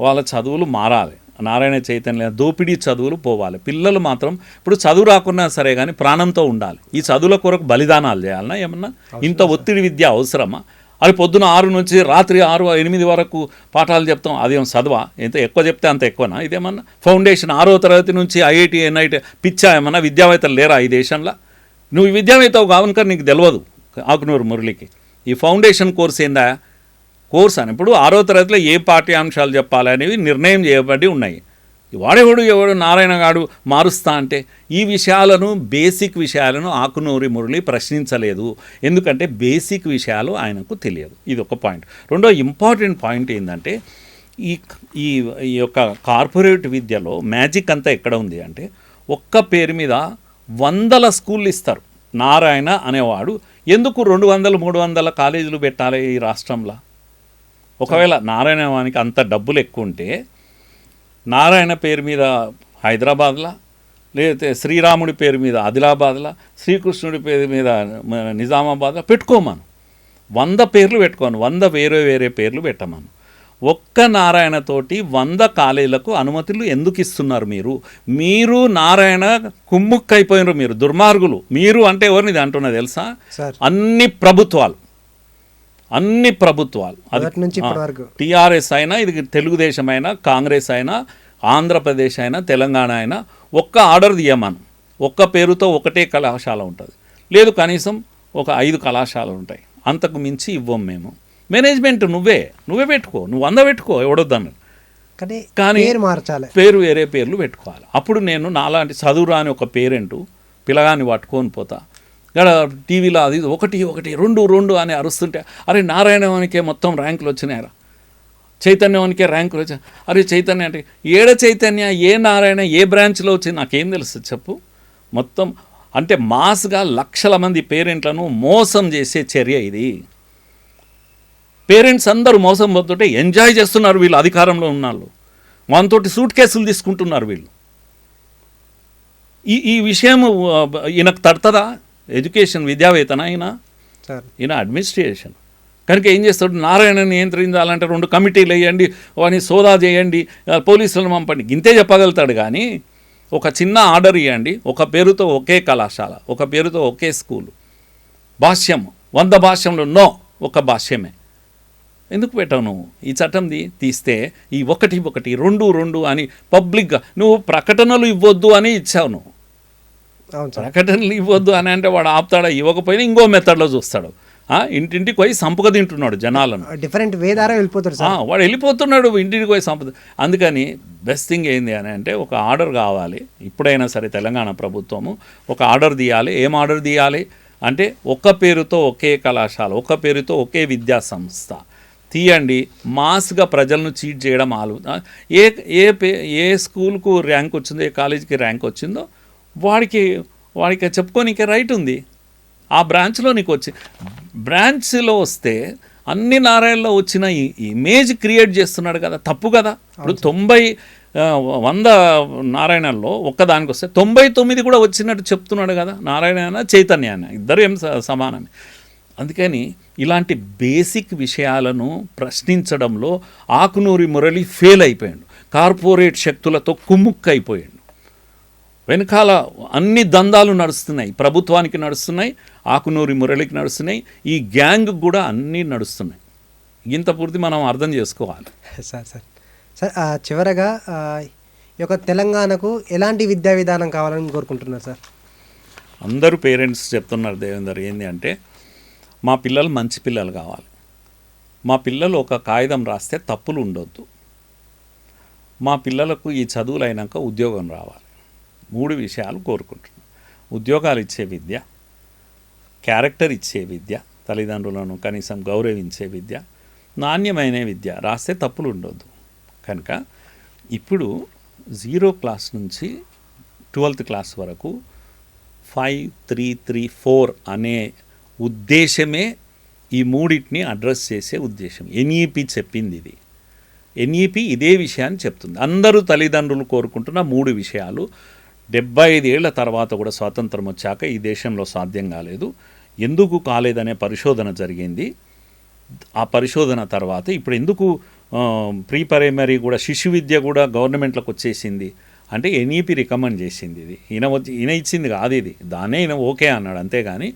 వాళ్ళ చదువులు మారాలి. నారాయణ చైతన్య దోపిడీ చదువులు పోవాలి. పిల్లలు మాత్రం ఇప్పుడు చదువు రాకున్నా సరే కానీ ప్రాణంతో ఉండాలి. ఈ చదువుల కొరకు బలిదానాలు చేయాలన్నా ఏమన్నా? ఇంత ఒత్తిడి విద్య అవసరమా? అది పొద్దున 6 నుంచి రాత్రి 6, 8 వరకు పాఠాలు చెప్తాం. అదేం చదవా? ఎంత ఎక్కువ చెప్తే అంత ఎక్కువనా? ఇదేమన్నా ఫౌండేషన్ 6వ తరగతి నుంచి ఐఐటి ఎన్ఐటి పిచ్చా ఏమన్నా విద్యావేత్తలు లేరా ఈ దేశంలో? నువ్వు విద్యావేత్తవు కావున నీకు తెలియదు ఆకునూరు మురళికి. ఈ ఫౌండేషన్ కోర్స్ ఏందా? కోర్స్ అని ఇప్పుడు 6వ తరగతిలో ఏ పాఠ్యాంశాలు చెప్పాలనేవి నిర్ణయం చేయబడి ఉన్నాయి. ఎవడు నారాయణ గాడు మారుస్తా అంటే ఈ విషయాలను బేసిక్ విషయాలను ఆకునూరి మురళి ప్రశ్నించలేదు. ఎందుకంటే బేసిక్ విషయాలు ఆయనకు తెలియదు. ఇది ఒక పాయింట్. రెండో ఇంపార్టెంట్ పాయింట్ ఏంటంటే ఈ ఈ ఈ యొక్క కార్పొరేట్ విద్యలో మ్యాజిక్ అంతా ఎక్కడ ఉంది అంటే ఒక్క పేరు మీద 100 స్కూళ్ళు ఇస్తారు. నారాయణ అనేవాడు ఎందుకు 200, 300 కాలేజీలు పెట్టాలి ఈ రాష్ట్రంలో? ఒకవేళ నారాయణ వానికి అంత డబ్బులు ఎక్కువ ఉంటే నారాయణ పేరు మీద హైదరాబాద్లో, లేకపోతే శ్రీరాముడి పేరు మీద ఆదిలాబాద్లో, శ్రీకృష్ణుడి పేరు మీద నిజామాబాద్లో పెట్టుకోమను. 100 పేర్లు పెట్టుకోను, 100 వేరే వేరే పేర్లు పెట్టమను. ఒక్క నారాయణతోటి 100 కాలేజీలకు అనుమతులు ఎందుకు ఇస్తున్నారు మీరు నారాయణ కుమ్ముక్కైపోయినారు, మీరు దుర్మార్గులు. మీరు అంటే ఎవరిని అంటున్నా తెలుసా? అన్ని ప్రభుత్వాలు అది టీఆర్ఎస్ అయినా, ఇది తెలుగుదేశం అయినా, కాంగ్రెస్ అయినా, ఆంధ్రప్రదేశ్ అయినా, తెలంగాణ అయినా ఒక్క ఆర్డర్ తీయమను. ఒక్క పేరుతో ఒకటే కళాశాల ఉంటుంది, లేదు కనీసం ఒక 5 కళాశాలలు ఉంటాయి. అంతకు మించి ఇవ్వం మేము. మేనేజ్మెంట్ నువ్వే పెట్టుకో, నువ్వు 100 పెట్టుకో, ఎవడొద్దన్న. కానీ పేరు వేరే పేర్లు పెట్టుకోవాలి. అప్పుడు నేను నాలాంటి చదువురాని ఒక పేరెంటు పిల్లగాన్ని పట్టుకొని పోతా, ఇక్కడ టీవీలో అది 1, 1, 2 అని అరుస్తుంటే, అరే నారాయణవానికే మొత్తం ర్యాంకులు వచ్చినాయరా, చైతన్యవానికే ర్యాంకులు వచ్చాయి. అరే చైతన్య అంటే ఏడ చైతన్య, ఏ నారాయణ, ఏ బ్రాంచ్లో వచ్చింది నాకేం తెలుసు చెప్పు? మొత్తం అంటే మాస్గా లక్షల మంది పేరెంట్లను మోసం చేసే చర్య ఇది. పేరెంట్స్ అందరూ మోసం పోతుంటే ఎంజాయ్ చేస్తున్నారు వీళ్ళు, అధికారంలో ఉన్నాళ్ళు. వాళ్ళతోటి సూట్ కేసులు తీసుకుంటున్నారు వీళ్ళు. ఈ విషయం ఈయనకు తడుతుందా? ఎడ్యుకేషన్ విద్యావేత్తన ఈయన అడ్మినిస్ట్రేషన్. కనుక ఏం చేస్తాడు? నారాయణ నియంత్రించాలంటే 2 కమిటీలు వేయండి, వాడిని సోదా చేయండి, పోలీసులను పంపండి, ఇంతే చెప్పగలుగుతాడు. కానీ ఒక చిన్న ఆర్డర్ ఇవ్వండి, ఒక పేరుతో ఒకే కళాశాల, ఒక పేరుతో ఒకే స్కూలు, భాష్యం 100 భాష్యంలో నో, ఒక భాష్యమే ఎందుకు పెట్టావు నువ్వు? ఈ చట్టం తీస్తే ఈ 1, 1, 2 అని పబ్లిక్గా నువ్వు ప్రకటనలు ఇవ్వద్దు అని ఇచ్చావు. నువ్వు ప్రకటనలు ఇవ్వద్దు అని అంటే వాడు ఆపుతాడా? ఇవ్వకపోయినా ఇంకో మెథడ్లో చూస్తాడు. ఇంటింటికి పోయి సంపద తింటున్నాడు జనాలను, డిఫరెంట్ వే ద్వారా వెళ్ళిపోతాడు. వాడు వెళ్ళిపోతున్నాడు ఇంటికి పోయి సంపద. అందుకని బెస్ట్ థింగ్ ఏంది అని అంటే ఒక ఆర్డర్ కావాలి. ఇప్పుడైనా సరే తెలంగాణ ప్రభుత్వము ఒక ఆర్డర్ తీయాలి. ఏం ఆర్డర్ తీయాలి అంటే ఒక్క పేరుతో ఒకే కళాశాల, ఒక్క పేరుతో ఒకే విద్యా సంస్థ తీయండి. మాస్గా ప్రజలను చీట్ చేయడం ఏ స్కూల్కు ర్యాంక్ వచ్చిందో, ఏ కాలేజీకి ర్యాంక్ వచ్చిందో వాడికి చెప్పుకోనికే రైట్ ఉంది. ఆ బ్రాంచ్లో నీకు బ్రాంచ్లో వస్తే అన్ని నారాయణలో వచ్చిన ఇమేజ్ క్రియేట్ చేస్తున్నాడు కదా, తప్పు కదా. ఇప్పుడు 100 నారాయణల్లో ఒక్కదానికి వస్తే 99 కూడా వచ్చినట్టు చెప్తున్నాడు కదా. నారాయణ చైతన్య ఇద్దరు ఏం సమానమే. అందుకని ఇలాంటి బేసిక్ విషయాలను ప్రశ్నించడంలో ఆకునూరి మురళి ఫెయిల్ అయిపోయాడు. కార్పొరేట్ శక్తులతో కుమ్ముక్కైపోయాడు. వెనకాల అన్ని దందాలు నడుస్తున్నాయి, ప్రభుత్వానికి నడుస్తున్నాయి, ఆకునూరి మురళికి నడుస్తున్నాయి, ఈ గ్యాంగ్ కూడా అన్నీ నడుస్తున్నాయి. ఇంత పూర్తి మనం అర్థం చేసుకోవాలి. సార్ చివరగా ఈ యొక్క తెలంగాణకు ఎలాంటి విద్యా విధానం కావాలని కోరుకుంటున్నారు సార్? అందరూ పేరెంట్స్ చెప్తున్నారు దేవేందర్, ఏంటి అంటే మా పిల్లలు మంచి పిల్లలు కావాలి. మా పిల్లలు ఒక కాగితం రాస్తే తప్పులు ఉండొద్దు. మా పిల్లలకు ఈ చదువులు అయినాక ఉద్యోగం రావాలి. 3 విషయాలు కోరుకుంటున్నాం. ఉద్యోగాలు ఇచ్చే విద్య, క్యారెక్టర్ ఇచ్చే విద్య, తల్లిదండ్రులను కనీసం గౌరవించే విద్య, నాణ్యమైన విద్య, రాస్తే తప్పులు ఉండొద్దు. కనుక ఇప్పుడు 0 క్లాస్ నుంచి 12th క్లాస్ వరకు 5-3-3-4 అనే ఉద్దేశమే ఈ 3టిని అడ్రస్ చేసే ఉద్దేశం. ఎన్ఈపి చెప్పింది ఇది. ఎన్ఈపి ఇదే విషయాన్ని చెప్తుంది. అందరూ తల్లిదండ్రులు కోరుకుంటున్న 3 విషయాలు 75 ఏళ్ల తర్వాత కూడా స్వాతంత్రం వచ్చాక ఈ దేశంలో సాధ్యం కాలేదు. ఎందుకు కాలేదనే పరిశోధన జరిగింది. ఆ పరిశోధన తర్వాత ఇప్పుడు ఎందుకు ప్రీ ప్రైమరీ కూడా శిశు విద్య కూడా గవర్నమెంట్లోకి వచ్చేసింది అంటే ఎన్ఈపి రికమెండ్ చేసింది. ఇది ఈయన ఇచ్చింది కాదు, ఇది దాన్నే ఈయన ఓకే అన్నాడు. అంతేగాని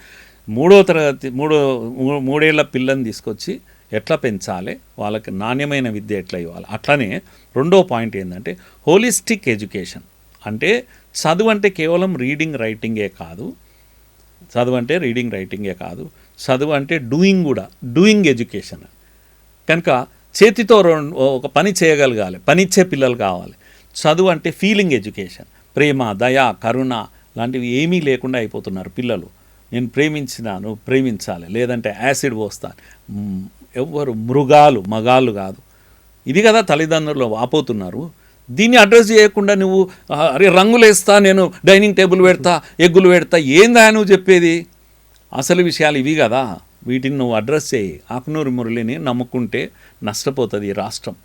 మూడేళ్ల పిల్లని తీసుకొచ్చి ఎట్లా పెంచాలి, వాళ్ళకి నాణ్యమైన విద్య ఎట్లా ఇవ్వాలి. అట్లనే రెండో పాయింట్ ఏంటంటే హోలిస్టిక్ ఎడ్యుకేషన్. అంటే చదువు అంటే కేవలం రీడింగ్ రైటింగే కాదు, చదువు అంటే డూయింగ్ కూడా, డూయింగ్ ఎడ్యుకేషన్. కనుక చేతితో ఒక పని చేయగలగాలి, పని ఇచ్చే పిల్లలు కావాలి. చదువు అంటే ఫీలింగ్ ఎడ్యుకేషన్, ప్రేమ, దయ, కరుణ లాంటివి ఏమీ లేకుండా అయిపోతున్నారు పిల్లలు. నేను ప్రేమించినా నువ్వు ప్రేమించాలి, లేదంటే యాసిడ్ పోస్తాను. ఎవ్వరు మగాళ్ళు కాదు. ఇది కదా తల్లిదండ్రులు వాపోతున్నారు. దీన్ని అడ్రస్ చేయకుండా నువ్వు అరే రంగులు వేస్తా, నేను డైనింగ్ టేబుల్ పెడతా, ఎగ్గులు పెడతా, ఏందా నువ్వు చెప్పేది? అసలు విషయాలు ఇవి కదా. వీటిని నువ్వు అడ్రస్ చేయి. ఆకునూరి మురళిని నమ్ముకుంటే నష్టపోతుంది ఈ రాష్ట్రం.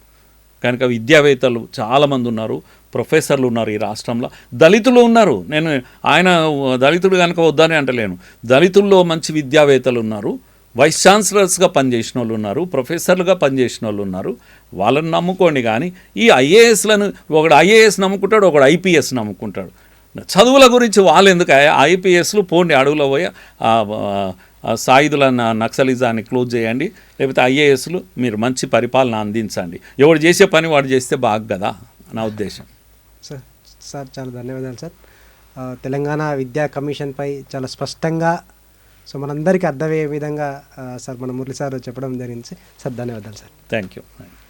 కనుక విద్యావేత్తలు చాలామంది ఉన్నారు, ప్రొఫెసర్లు ఉన్నారు ఈ రాష్ట్రంలో, దళితులు ఉన్నారు. నేను ఆయన దళితుడు కనుక వద్దని అంటలేను. దళితుల్లో మంచి విద్యావేత్తలు ఉన్నారు, వైస్ ఛాన్సలర్స్గా పనిచేసిన వాళ్ళు ఉన్నారు, ప్రొఫెసర్లుగా పనిచేసిన వాళ్ళు ఉన్నారు. వాళ్ళని నమ్ముకోండి. కానీ ఈ ఐఏఎస్లను ఒకడు ఐఏఎస్ నమ్ముకుంటాడు, ఒకడు ఐపీఎస్ నమ్ముకుంటాడు. చదువుల గురించి వాళ్ళు ఎందుకు? ఐపీఎస్లు పోండి, అడవులో పోయి సాయుధుల నక్సలిజాన్ని క్లోజ్ చేయండి, లేకపోతే ఐఏఎస్లు మీరు మంచి పరిపాలన అందించండి. ఎవడు చేసే పని వాడు చేస్తే బాగు కదా నా ఉద్దేశం. సార్ చాలా ధన్యవాదాలు సార్. తెలంగాణ విద్యా కమిషన్పై చాలా స్పష్టంగా మనందరికీ అర్థమయ్యే విధంగా సార్ మన మురళి సార్ చెప్పడం జరిగింది సార్. ధన్యవాదాలు సార్. Thank you.